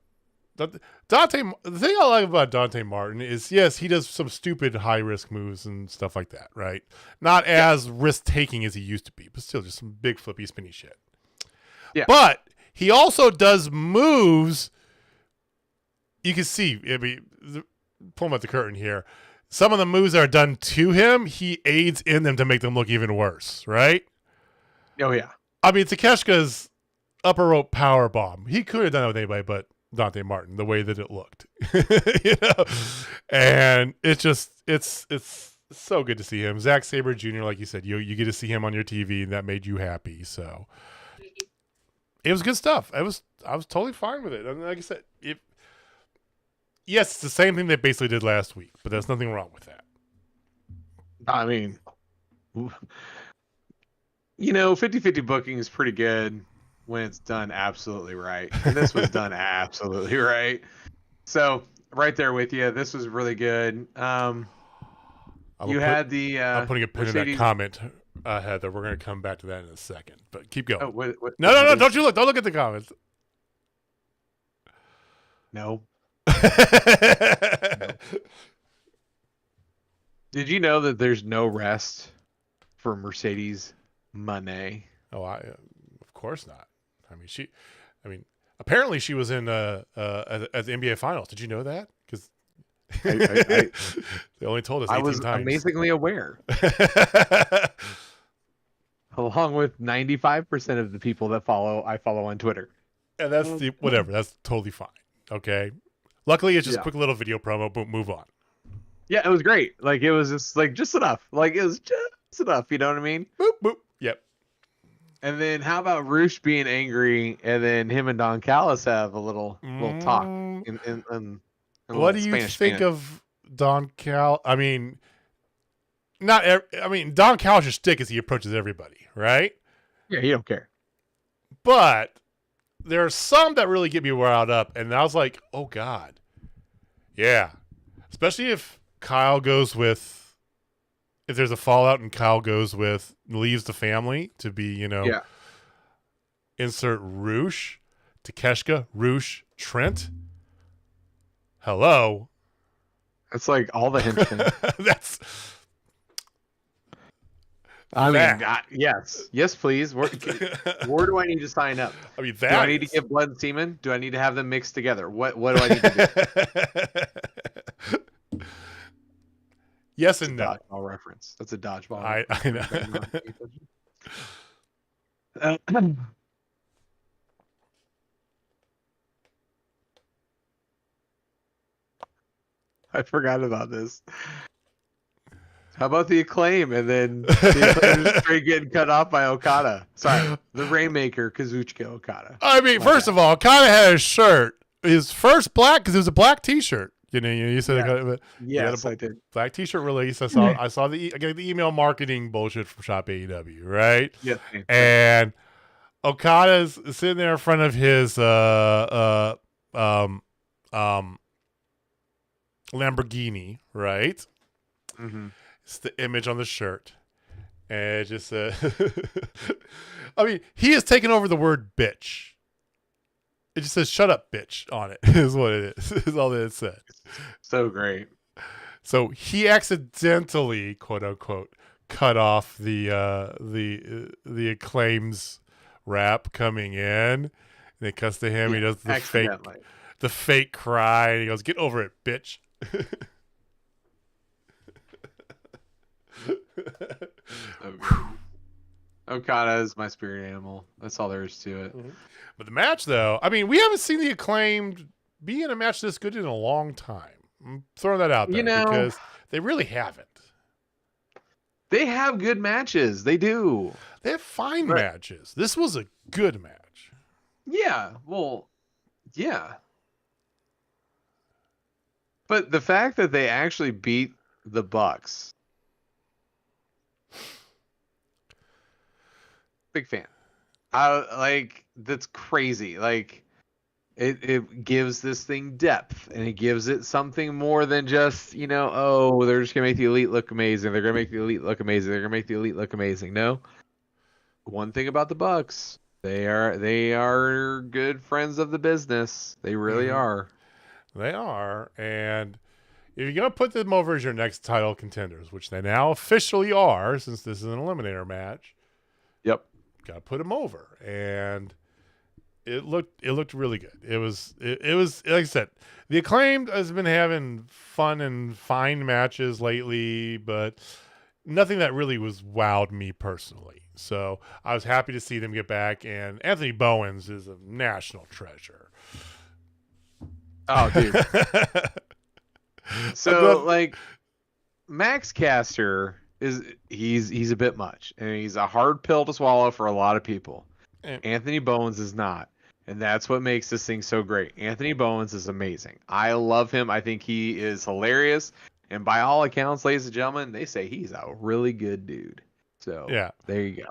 The thing I like about Dante Martin is, yes, he does some stupid high risk moves and stuff like that, right? Not as risk taking as he used to be, but still just some big flippy spinny shit. Yeah. But he also does moves. You can see, pull him at the curtain here. Some of the moves that are done to him, he aids in them to make them look even worse, right? Oh yeah. I mean, Takeshita's upper rope power bomb. He could have done it with anybody but Dante Martin, the way that it looked. And it's so good to see him. Zack Sabre Jr., like you said, you get to see him on your TV, and that made you happy. So it was good stuff. I was totally fine with it. I mean, like I said, yes, it's the same thing they basically did last week, but there's nothing wrong with that. I mean, 50-50 booking is pretty good when it's done absolutely right. And this was done absolutely right. So right there with you. This was really good. I'm putting a pin in that comment, Heather. We're going to come back to that in a second, but keep going. No. Don't you look. Don't look at the comments. No. Did you know that there's no rest for Mercedes Moné? Oh, of course not. Apparently she was in at the NBA Finals. Did you know that? Because they only told us 18 I was times. amazingly aware. Along with 95% of the people that I follow on Twitter. And that's whatever. That's totally fine. Okay. Luckily, it's just a quick little video promo. Boom, move on. Yeah, it was great. Like it was just enough. Like it was just enough. You know what I mean? Boop boop. Yep. And then how about Rush being angry, and then him and Don Callis have a little talk. What do you think of Don Cal? I mean, Don Callis' shtick is he approaches everybody, right? Yeah, he don't care. But there are some that really get me riled up, and I was like, oh God, yeah. Especially if if there's a fallout and Kyle leaves the family to be, insert Rush, Takeshita, Rush, Trent. Hello. That's like all the henchmen. Yes, please. Where do I need to sign up? I mean, do I need to give blood and semen? Do I need to have them mixed together? What do I need to do? Yes and no. Dodgeball reference. That's a dodgeball. I know. I forgot about this. How about the Acclaim, and then the Acclaim straight getting cut off by Okada? Sorry, the Rainmaker, Kazuchika Okada. I mean, first of all, Okada had a shirt. His first black, because it was a black T-shirt. You said yes, I did. Black T-shirt release. I saw the email marketing bullshit from Shop AEW, right? Yeah. And Okada's sitting there in front of his Lamborghini, right? Mm-hmm. It's the image on the shirt, and it just I mean, he has taken over the word bitch. It just says "shut up, bitch" on it. Is what it is. Is all that it said. So great. So he accidentally, quote unquote, cut off the Acclaim's rap coming in, and it cuts to him. He does the fake cry, and he goes, "Get over it, bitch." Okada is my spirit animal. That's all there is to it. But the match, though, I mean, we haven't seen the Acclaimed be in a match this good in a long time. I'm throwing that out there because they really haven't. They have good matches. They do. They have fine matches. This was a good match. Yeah. Well, yeah. But the fact that they actually beat the Bucks, big fan. That's crazy. Like, it gives this thing depth, and it gives it something more than just, they're just gonna make the Elite look amazing. They're gonna make the Elite look amazing. They're gonna make the Elite look amazing. No. One thing about the Bucks, they are good friends of the business. They really are. They are, and if you're gonna put them over as your next title contenders, which they now officially are, since this is an eliminator match. Yep. Got to put them over, and it looked really good. It was like I said, the Acclaimed has been having fun and fine matches lately, but nothing that really was wowed me personally. So I was happy to see them get back, and Anthony Bowens is a national treasure. Oh, dude. So like Max Caster he's a bit much, and he's a hard pill to swallow for a lot of people. Anthony Bowens is not, and that's what makes this thing so great. Anthony Bowens is amazing. I love him. I think he is hilarious, and by all accounts, ladies and gentlemen, they say he's a really good dude. So yeah, there you go.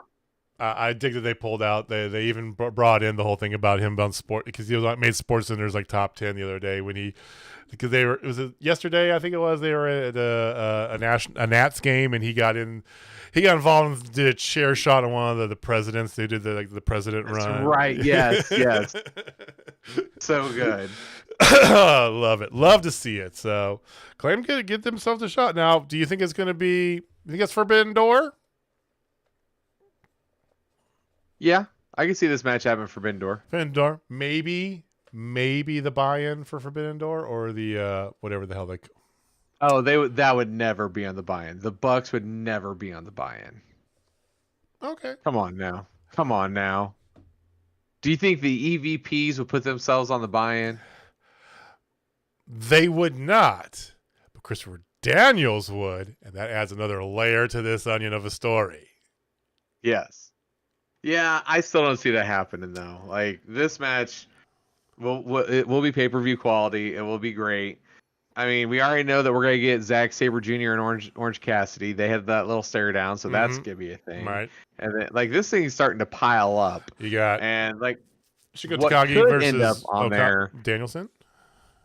I dig that they pulled out. They even brought in the whole thing about him on sport, because he was made SportsCenter's like top 10 the other day because they were, yesterday I think it was, they were at a Nats game, and he got involved and did a chair shot on one of the presidents. They did the president run. Right. Yes. Yes. So good. Love it. Love to see it. So Claim could get themselves a shot. Now, do you think it's going to be? You think it's Forbidden Door? Yeah, I can see this match having Forbidden Door. Forbidden Door, maybe the buy-in for Forbidden Door, or the whatever the hell they. Oh, that would never be on the buy-in. The Bucks would never be on the buy-in. Okay. Come on now. Do you think the EVPs would put themselves on the buy-in? They would not, but Christopher Daniels would, and that adds another layer to this onion of a story. Yes. Yeah, I still don't see that happening though. Like, this match it will be pay-per-view quality. It will be great. I mean, we already know that we're gonna get Zack Sabre Jr. and Orange Cassidy. They had that little stare down, so that's gonna be a thing. Right. And then, like, this thing's starting to pile up. You got Shingo Takagi versus end up on there. Danielson.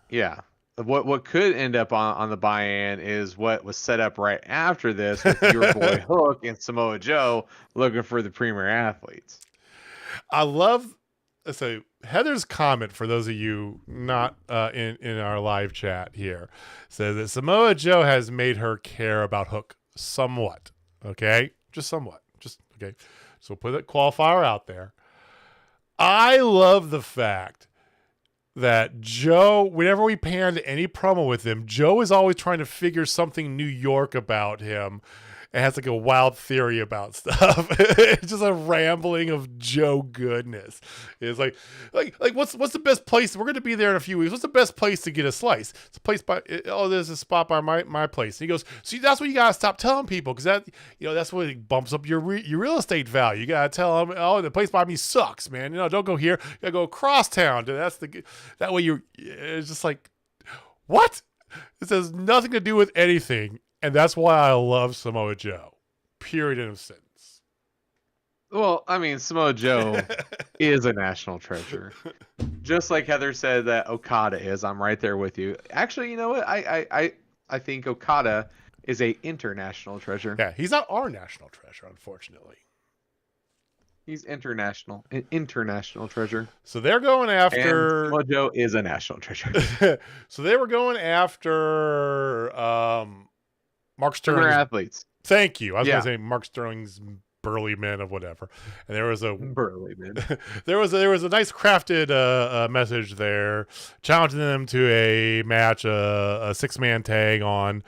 Yeah. What could end up on the buy-in is what was set up right after this with your boy Hook and Samoa Joe looking for the premier athletes. I love Heather's comment, for those of you not in our live chat here, says that Samoa Joe has made her care about Hook somewhat. Okay? Just somewhat. Just okay. So put that qualifier out there. I love the fact that Joe, whenever we pan to any promo with him, Joe is always trying to figure something New York about him and has like a wild theory about stuff. It's just a rambling of Joe goodness. It's like what's the best place? We're going to be there in a few weeks. What's the best place to get a slice? It's a place there's a spot by my place. And he goes, see, that's what you got to stop telling people, because that's what it bumps up your real estate value. You got to tell them, oh, the place by me sucks, man. Don't go here. You got to go across town. That way it's just like, what? This has nothing to do with anything. And that's why I love Samoa Joe. Period. End of sentence. Well, I mean, Samoa Joe is a national treasure. Just like Heather said that Okada is. I'm right there with you. Actually, you know what? I think Okada is a international treasure. Yeah, he's not our national treasure, unfortunately. He's an international treasure. So they're going after. And Samoa Joe is a national treasure. So they were going after Mark Sterling. Athletes. Thank you. I was going to say Mark Sterling's burly men of whatever. And there was a burly men. there was a nice crafted message there, challenging them to a match, a 6-man tag on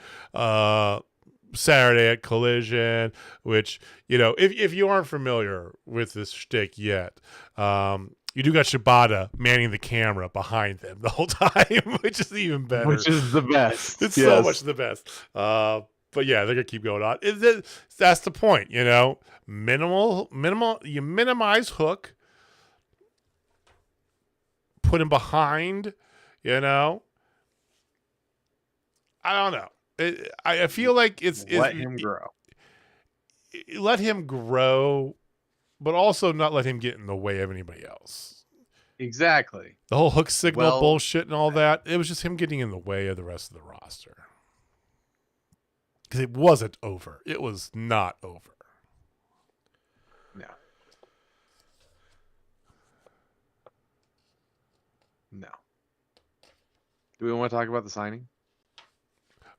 Saturday at Collision, which, if you aren't familiar with this shtick yet, you do got Shibata manning the camera behind them the whole time, which is even better. Which is the best. It's so much the best. But yeah, they're gonna keep going on. That's the point, Minimal. You minimize Hook, put him behind. I don't know. I feel like let him grow. Let him grow, but also not let him get in the way of anybody else. Exactly. The whole Hook signal bullshit and all that, it was just him getting in the way of the rest of the roster. Because it wasn't over. It was not over. No. No. Do we want to talk about the signing?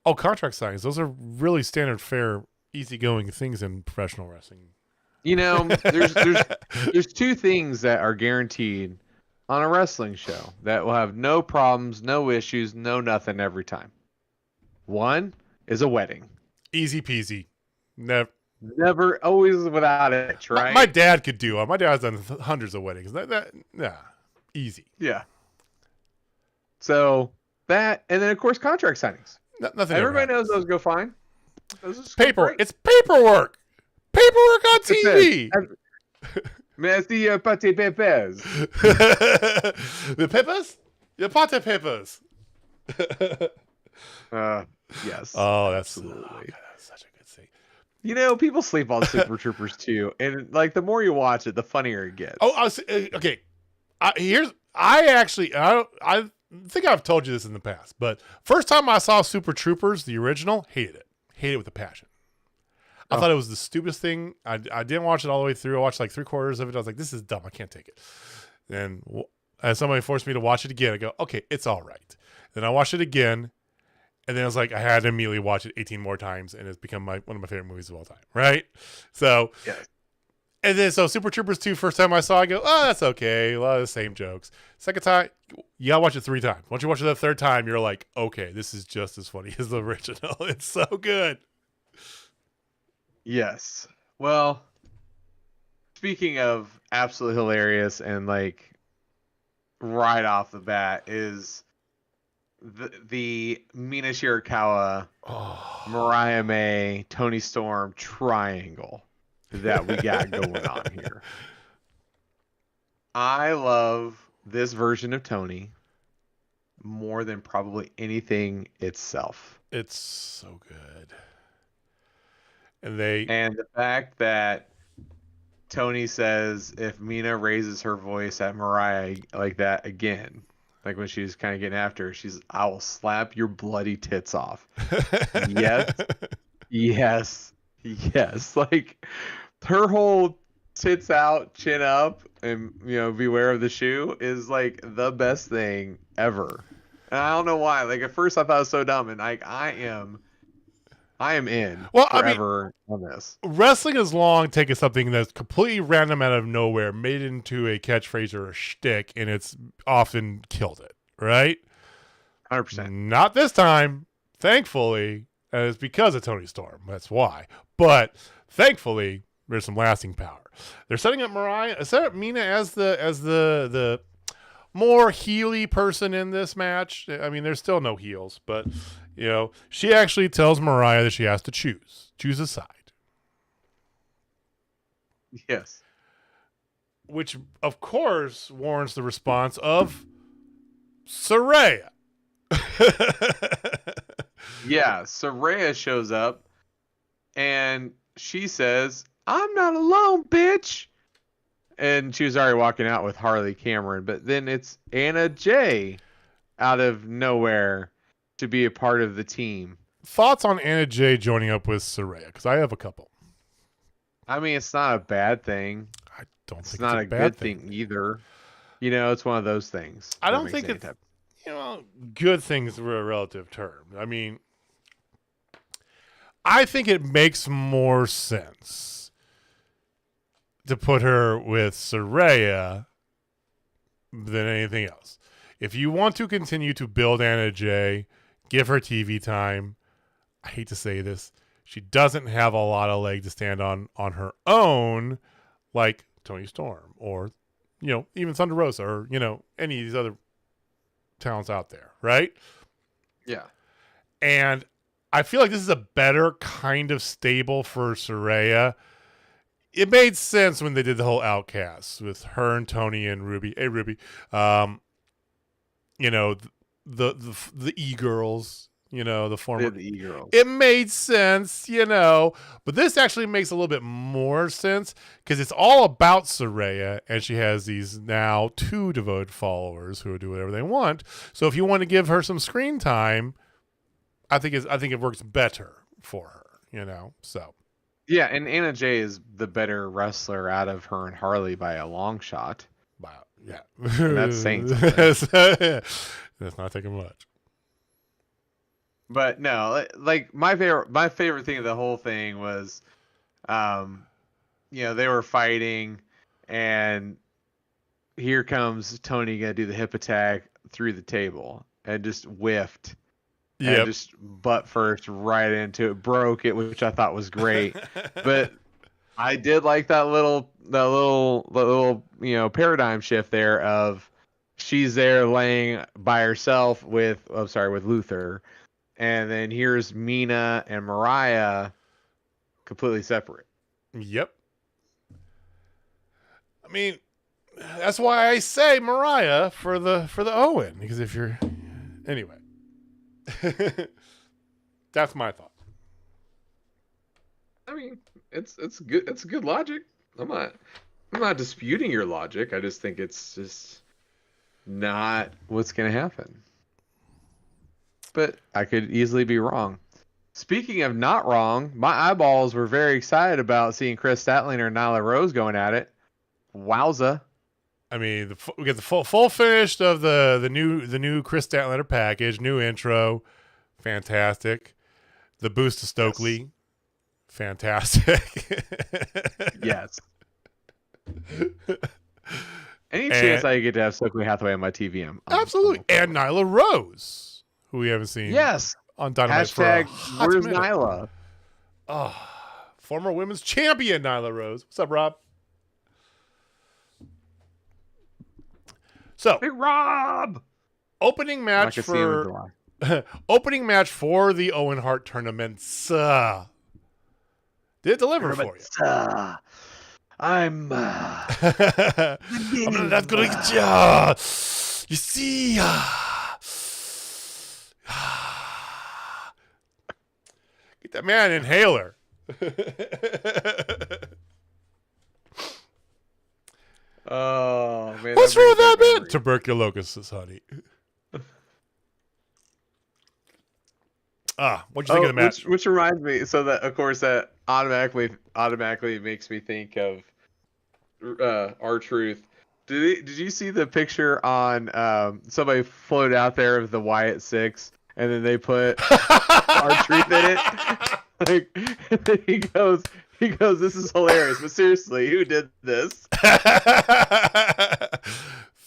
Oh, contract signings. Those are really standard fare, easygoing things in professional wrestling. There's two things that are guaranteed on a wrestling show that will have no problems, no issues, no nothing every time. One is a wedding. Easy peasy. Never, always without it, right? My dad could do it. My dad's done hundreds of weddings. Easy. Yeah. So that, and then of course contract signings. Nothing. Everybody knows those go fine. Those Paper. It's paperwork. Paperwork on TV. Merci, pate pepes. The peppers? The pate peppers. Yes. Oh, that's absolutely. Oh, God, that's such a good thing. People sleep on Super Troopers too, and like the more you watch it, the funnier it gets. Oh, okay. I think I've told you this in the past, but first time I saw Super Troopers, the original, hated it with a passion. I thought it was the stupidest thing. I didn't watch it all the way through. I watched like 3/4 of it. I was like, this is dumb. I can't take it. And as somebody forced me to watch it again, I go, okay, it's all right. Then I watched it again, and then I was like, I had to immediately watch it 18 more times, and it's become one of my favorite movies of all time, right? So, yeah. And then Super Troopers 2, first time I saw, I go, oh, that's okay. A lot of the same jokes. Second time, you gotta watch it 3 times. Once you watch it the third time, you're like, okay, this is just as funny as the original. It's so good. Yes. Well, speaking of absolutely hilarious and like right off the bat is the Mina Shirakawa, Mariah May, Toni Storm triangle that we got going on here. I love this version of Toni more than probably anything itself. It's so good. And the fact that Toni says if Mina raises her voice at Mariah like that again, like when she's kind of getting after her, I will slap your bloody tits off. Yes. Like her whole tits out, chin up, and beware of the shoe is like the best thing ever. And I don't know why. Like at first I thought it was so dumb, and like I am in forever on this. Wrestling is long taking something that's completely random out of nowhere, made it into a catchphrase or a shtick, and it's often killed it, right? 100%. Not this time, thankfully, and it's because of Toni Storm. That's why. But thankfully, there's some lasting power. They're setting up Mina as the more heely person in this match. I mean, there's still no heels, but she actually tells Mariah that she has to choose a side. Yes. Which, of course, warrants the response of Saraya. Yeah, Saraya shows up and she says, "I'm not alone, bitch." And she was already walking out with Harley Cameron, but then it's Anna Jay out of nowhere to be a part of the team. Thoughts on Anna Jay joining up with Saraya? Because I have a couple. I mean, it's not a bad thing. I don't think it's not a good thing either. It's one of those things. I don't think it's good things were a relative term. I mean, I think it makes more sense to put her with Saraya than anything else. If you want to continue to build Anna Jay, give her TV time. I hate to say this. She doesn't have a lot of leg to stand on her own, like Toni Storm or, even Thunder Rosa or, any of these other talents out there, right? Yeah. And I feel like this is a better kind of stable for Saraya. It made sense when they did the whole Outcasts with her and Toni and Ruby. Hey, Ruby. The E-Girls, the former. The E-Girls. It made sense, but this actually makes a little bit more sense because it's all about Saraya, and she has these now 2 devoted followers who do whatever they want. So if you want to give her some screen time, I think it works better for her, so. Yeah, and Anna Jay is the better wrestler out of her and Harley by a long shot. Wow, yeah. And that's saying something. That's not taking much. But no, like my favorite thing of the whole thing was, they were fighting, and here comes Toni gonna do the hip attack through the table and just whiffed. Yeah, and just butt first right into it, broke it, which I thought was great. But I did like that little paradigm shift there of she's there laying by herself with Luther, and then here's Mina and Mariah completely separate. Yep. I mean, that's why I say Mariah for the Owen, because if you're anyway. That's my thought. I mean, it's good. It's good logic. I'm not disputing your logic. I just think it's just not what's gonna happen. But I could easily be wrong. Speaking of not wrong, my eyeballs were very excited about seeing Chris Statlander and Nyla Rose going at it. Wowza! I mean, we get the full finish of the new Chris Statlander package, new intro, fantastic. The boost to Stokely, yes. Fantastic. Yes. Any chance I get to have Stokely Hathaway on my TV? Absolutely. And Nyla Rose, who we haven't seen. Yes. On Dynamite Hashtag for a where's minute. Nyla? Oh, former women's champion Nyla Rose. What's up, Rob? So, Big Rob. Opening match for the Owen Hart tournament. Did it deliver for you? I'm not gonna get you. You see, get that man an inhaler. Oh man, what's wrong with that man? Tuberculosis, honey. What'd you think of the match? Which reminds me, so that of course that automatically makes me think of R-Truth. Did you see the picture on somebody floated out there of the Wyatt Six, and then they put R-Truth in it? Like, and then he goes, this is hilarious, but seriously, who did this?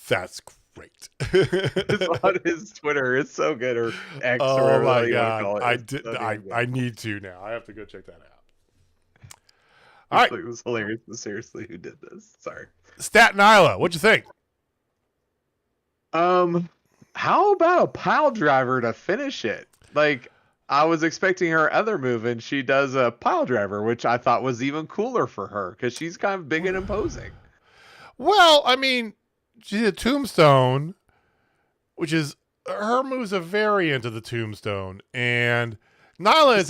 That's great. It's on his Twitter. It's so good, or X, or Oh whatever my you want to call god! it. I need to now. I have to go check that out. All right, it was hilarious. But seriously, who did this? Sorry. Stat Nyla, what'd you think? How about a pile driver to finish it? Like, I was expecting her other move, and she does a pile driver, which I thought was even cooler for her because she's kind of big and imposing. Well, I mean, she did a tombstone, which is her move's a variant of the tombstone, and Nyla is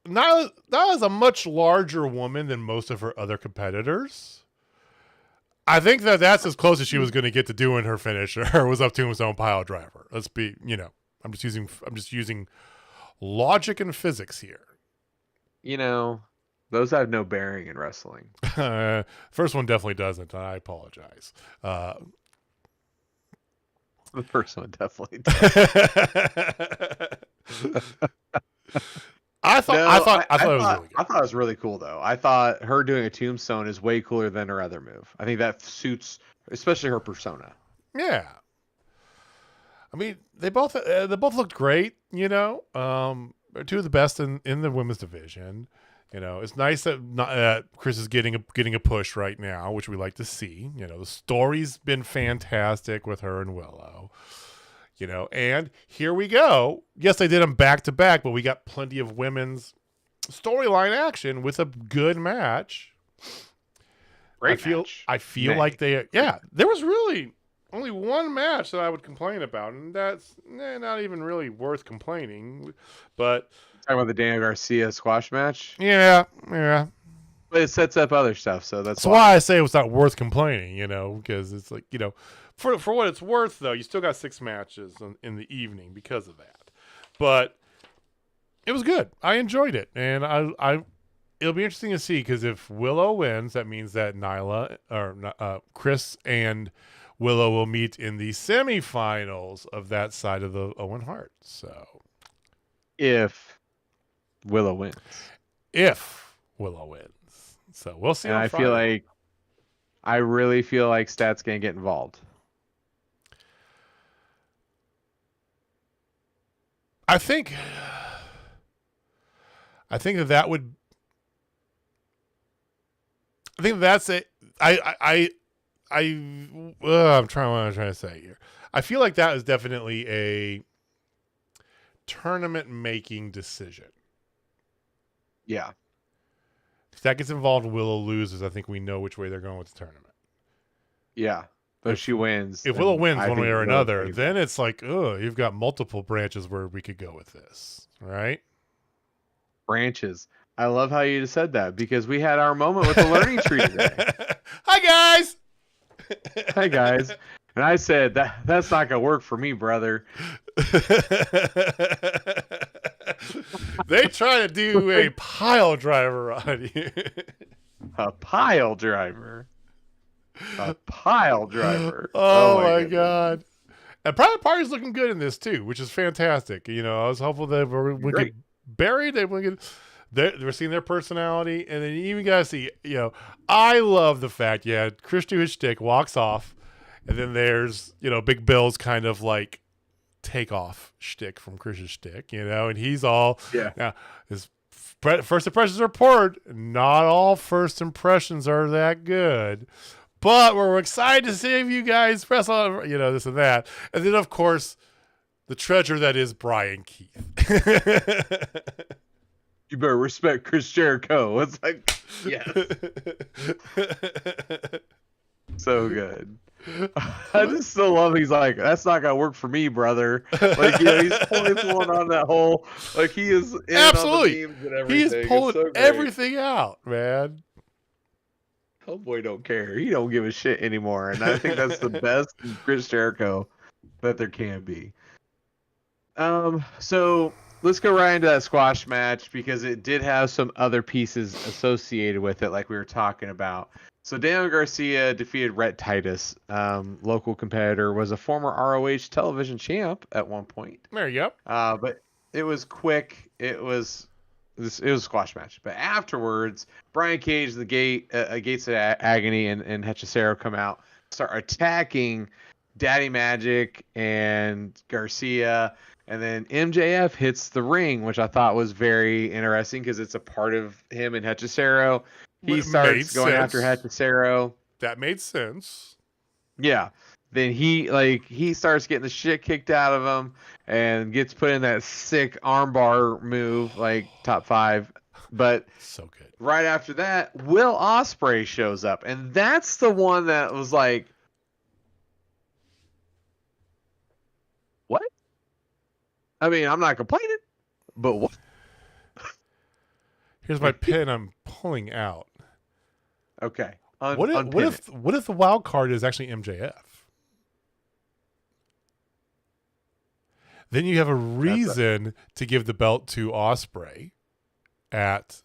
Nyla is a much larger woman than most of her other competitors. I think that's as close as she was going to get to doing her finisher was up tombstone pile driver. Let's be, I'm just using logic and physics here. Those have no bearing in wrestling. First one definitely doesn't. I apologize. The first one definitely does. I thought it was really good. I thought it was really cool though. I thought her doing a tombstone is way cooler than her other move. I think that suits, especially her persona. Yeah. I mean, they both looked great. two of the best in the women's division. You know, it's nice that Chris is getting a push right now, which we like to see. You know, the story's been fantastic with her and Willow. You know, and here we go. Yes, they did them back to back, but we got plenty of women's storyline action with a good match. Great match. I feel like there was really only one match that I would complain about, and that's not even really worth complaining. But talking about the Daniel Garcia squash match. Yeah. But it sets up other stuff, so that's why I say it was not worth complaining. You know, because it's like, you know, for what it's worth, though, you still got 6 matches in the evening because of that. But it was good. I enjoyed it, and it'll be interesting to see, because if Willow wins, that means that Nyla or Chris and Willow will meet in the semifinals of that side of the Owen Hart. So, if Willow wins, so we'll see. And I really feel like Stat's gonna get involved. I think that would. I think that's it. I'm trying. What I'm trying to say here. I feel like that is definitely a tournament making decision. Yeah. If that gets involved, Willow loses. I think we know which way they're going with the tournament. Yeah. But if she wins. If Willow wins one way or another, then it's like, you've got multiple branches where we could go with this, right? Branches. I love how you just said that, because we had our moment with the learning tree today. Hi, guys. Hi, guys. And I said, that's not going to work for me, brother. They try to do a pile driver on you. A pile driver. A pile driver. Oh my God. And Private Party's looking good in this too, which is fantastic. You know, I was hopeful that we could bury them. We're seeing their personality, and then you even got to see, you know, I love the fact, Chris do his shtick, walks off, and then there's, you know, Big Bill's kind of like takeoff shtick from Chris's shtick, you know, and he's all, now, his first impressions are poor. Not all first impressions are that good. But we're excited to see if you guys press on, you know, this and that. And then, of course, the treasure that is Brian Keith. You better respect Chris Jericho. It's like, yes. So good. I just still love, he's like, that's not gonna work for me, brother. Like, you know, he's pulling on that whole, like, he is in absolutely on the memes and everything. He's pulling everything out, man. Homeboy don't care. He don't give a shit anymore, and I think that's the best Chris Jericho that there can be. So let's go right into that squash match, because it did have some other pieces associated with it, like we were talking about. So Daniel Garcia defeated Rhett Titus, local competitor, was a former ROH television champ at one point. There you go. But it was quick. It was a squash match. But afterwards, Brian Cage, the Gates of Agony, and Hechicero come out, start attacking Daddy Magic and Garcia. And then MJF hits the ring, which I thought was very interesting, because it's a part of him and Hechicero. He starts going after Hechicero. That made sense. Yeah. Then he starts getting the shit kicked out of him and gets put in that sick armbar move, like top 5. But so good. Right after that, Will Ospreay shows up, and that's the one that was like, what? I mean, I'm not complaining, but what? Here's my pin I'm pulling out. Okay. What if the wild card is actually MJF? Then you have a reason to give the belt to Ospreay at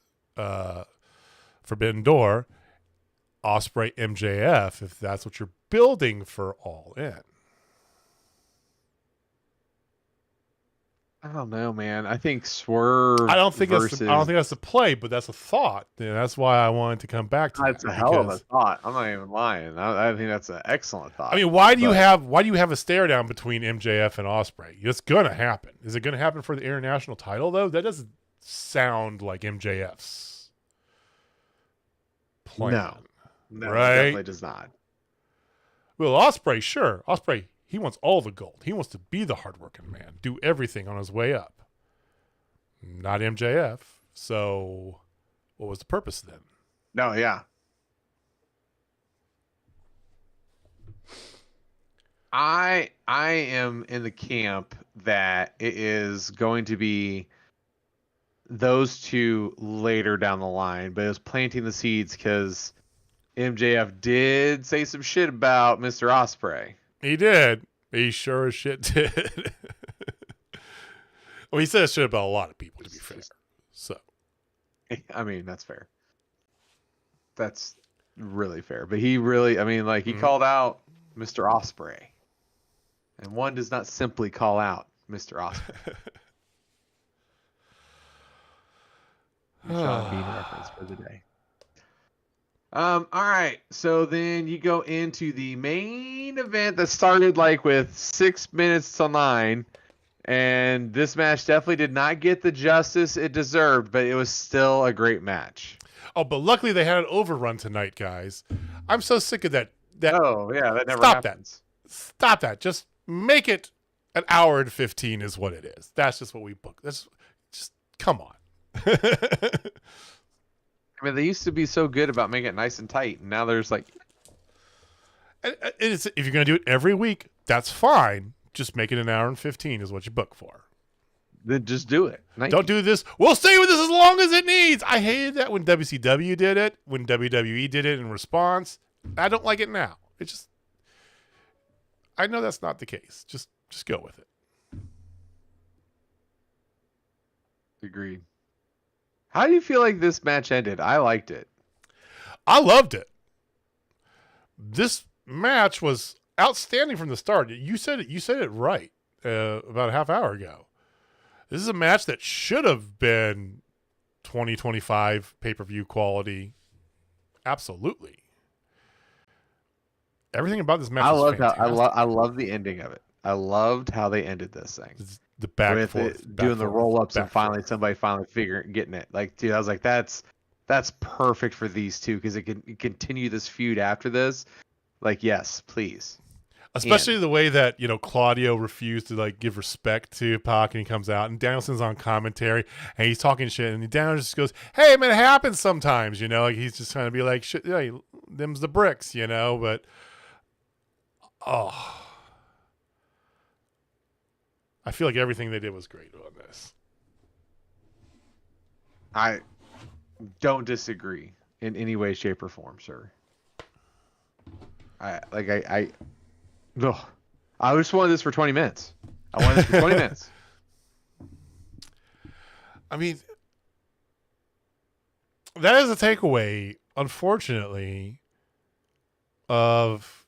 Forbidden Door. Ospreay MJF, if that's what you're building for All In. I don't know, man. I think Swerve. I don't think versus... that's the play, but that's a thought. Yeah, that's why I wanted to come back to That's that, a hell of a because thought. I'm not even lying. I think that's an excellent thought. I mean, why do you have a stare down between MJF and Ospreay? It's gonna happen. Is it gonna happen for the international title though? That doesn't sound like MJF's plan. No, right? it definitely does not. Well, Ospreay, sure. Ospreay, he wants all the gold. He wants to be the hardworking man, do everything on his way up. Not MJF. So, what was the purpose then? No, yeah. I am in the camp that it is going to be those two later down the line, but it was planting the seeds because MJF did say some shit about Mr. Ospreay. He did. He sure as shit did. Well, he said shit about a lot of people, to be fair. So, I mean, that's fair. That's really fair. But he really, I mean, like, he called out Mr. Ospreay. And one does not simply call out Mr. Ospreay. Sean Bean reference for the day. All right. So then you go into the main event that started like with 6 minutes till 9. And this match definitely did not get the justice it deserved, but it was still a great match. oh, but luckily they had an overrun tonight, guys. I'm so sick of that. Oh, yeah, that never Stop happens. Stop that. Just make it an hour and 15 is what it is. That's just what we booked. That's just, come on. I mean, they used to be so good about making it nice and tight, and now there's like... If you're going to do it every week, that's fine. Just make it an hour and 15 is what you book for. Then just do it. Don't do this. We'll stay with this as long as it needs. I hated that when WCW did it, when WWE did it in response. I don't like it now. It's just, I know that's not the case. Just go with it. Agreed. How do you feel like this match ended? I liked it. I loved it. This match was outstanding from the start. You said it right about a half hour ago. This is a match that should have been 2025 pay-per-view quality. Absolutely. Everything about this match was fantastic. I love the ending of it. I loved how they ended this thing. The back with forth, it, back doing the forth, roll-ups and back finally forth. somebody getting it. Like, dude, I was like, that's perfect for these two because it can continue this feud after this. Like, yes, please. Especially the way that, Claudio refused to like give respect to Pac, and he comes out and Danielson's on commentary and he's talking shit, and Danielson just goes, "Hey man, it happens sometimes," like he's just trying to be like, "Shit, yeah, them's the bricks," but I feel like everything they did was great on this. I don't disagree in any way, shape, or form, sir. I just wanted this for 20 minutes. I wanted this for 20 minutes. I mean, that is a takeaway, unfortunately, of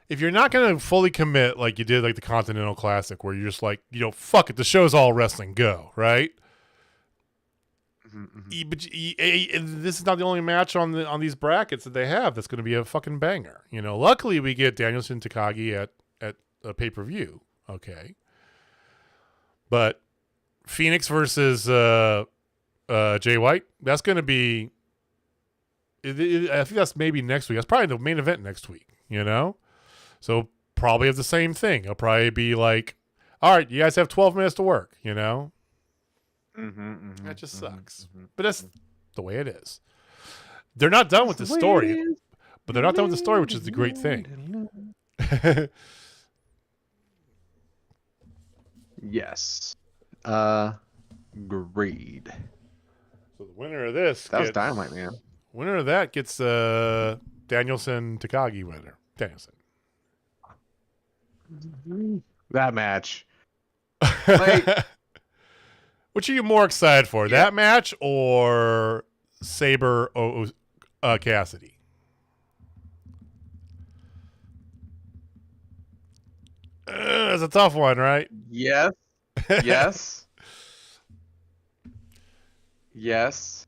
if you're not going to fully commit like you did like the Continental Classic, where you're just like, fuck it, the show's all wrestling, go, right? Mm-hmm. But this is not the only match on these brackets that they have that's going to be a fucking banger. Luckily we get Danielson Takagi at a pay-per-view, okay. But Phoenix versus Jay White, that's going to be. I think that's maybe next week. That's probably the main event next week. So probably have the same thing. It'll probably be like, all right, you guys have 12 minutes to work. That just sucks. But that's the way it is. They're not done with the story. But they're not done with the story, which is the great thing. Yes. Agreed. So the winner of this was Dynamite, man. Winner of that gets Danielson Takagi winner. Danielson. That match. Like, which are you more excited for? That match or Saber Cassidy? It's a tough one, right? Yes. Yes. Yes.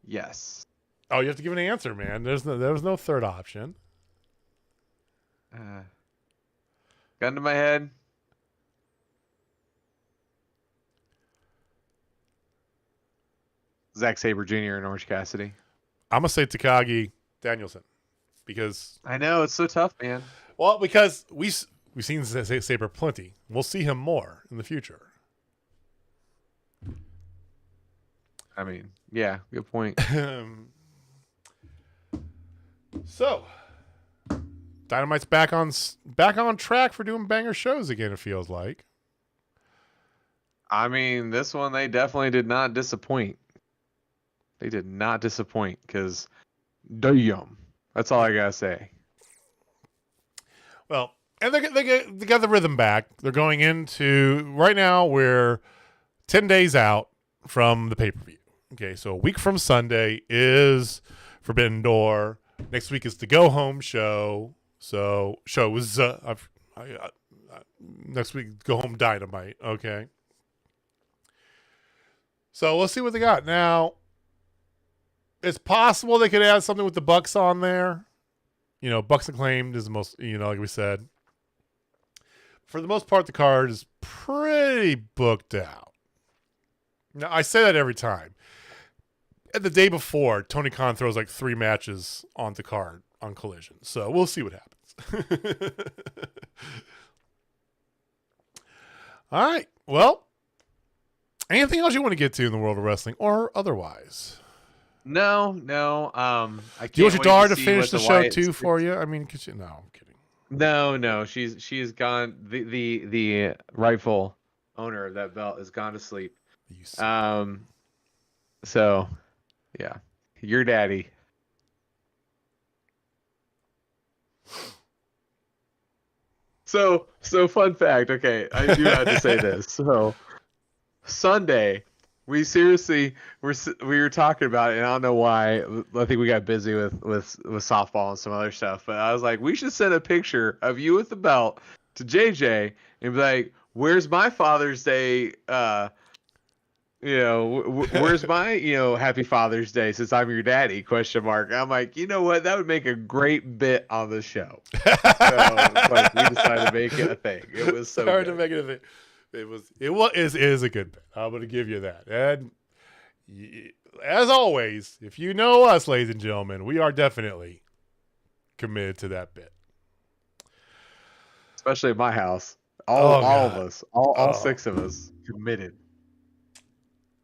Yes. Oh, you have to give an answer, man. There was no third option. Gun to my head. Zack Sabre Jr. and Orange Cassidy. I'm gonna say Takagi Danielson because I know it's so tough, man. because we've seen Sabre plenty. We'll see him more in the future. I mean, yeah, good point. So, Dynamite's back on track for doing banger shows again. It feels like. I mean, this one they definitely did not disappoint. They did not disappoint because, damn, that's all I gotta say. Well, and they got the rhythm back. They're going into right now. We're 10 days out from the pay-per-view. Okay, so a week from Sunday is Forbidden Door. Next week is the Go Home show. So shows next week Go Home Dynamite. Okay, so we'll see what they got now. It's possible they could add something with the Bucks on there. You know, Bucks Acclaimed is the most, like we said. For the most part, the card is pretty booked out. Now, I say that every time. And the day before, Tony Khan throws like 3 matches on the card on Collision. So we'll see what happens. All right. Well, anything else you want to get to in the world of wrestling or otherwise? No. I can't. Do you want your wait daughter to see finish what the show Wyatt too Six- for you? I mean, no, I'm kidding. No. She's gone. The rightful owner of that belt has gone to sleep. So, yeah, your daddy. So fun fact. Okay, I do have to say this. So Sunday, we were talking about it, and I don't know why. I think we got busy with softball and some other stuff. But I was like, we should send a picture of you with the belt to JJ and be like, "Where's my Father's Day? Where's my Happy Father's Day since I'm your daddy?" ? I'm like, you know what? That would make a great bit on the show. So like, we decided to make it a thing. It was so hard good. to make it a thing. It is a good bit. I'm going to give you that. And as always, if you know us, ladies and gentlemen, we are definitely committed to that bit. Especially at my house. All of us, all 6 of us, committed.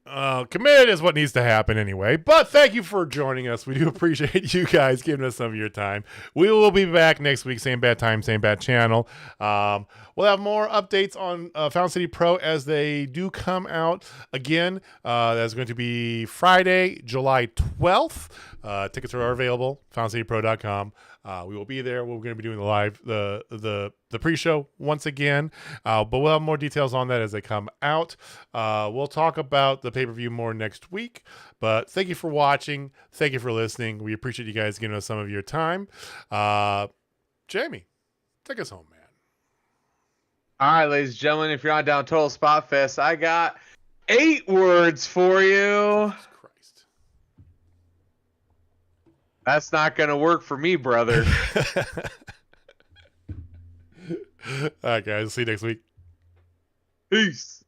Committed is what needs to happen anyway. But thank you for joining us. We do appreciate you guys giving us some of your time. We will be back next week, same bad time, same bad channel. We'll have more updates on Fountain City Pro as they do come out again. That's going to be Friday, July 12th. Tickets are available, FountainCityPro.com. We will be there. We're going to be doing the pre-show once again, but we'll have more details on that as they come out. We'll talk about the pay-per-view more next week, but thank you for watching. Thank you for listening. We appreciate you guys giving us some of your time. Jamie, take us home, man. All right, ladies and gentlemen, if you're not down Total Spot Fest, I got 8 words for you. Jesus Christ. That's not going to work for me, brother. All right, guys. See you next week. Peace.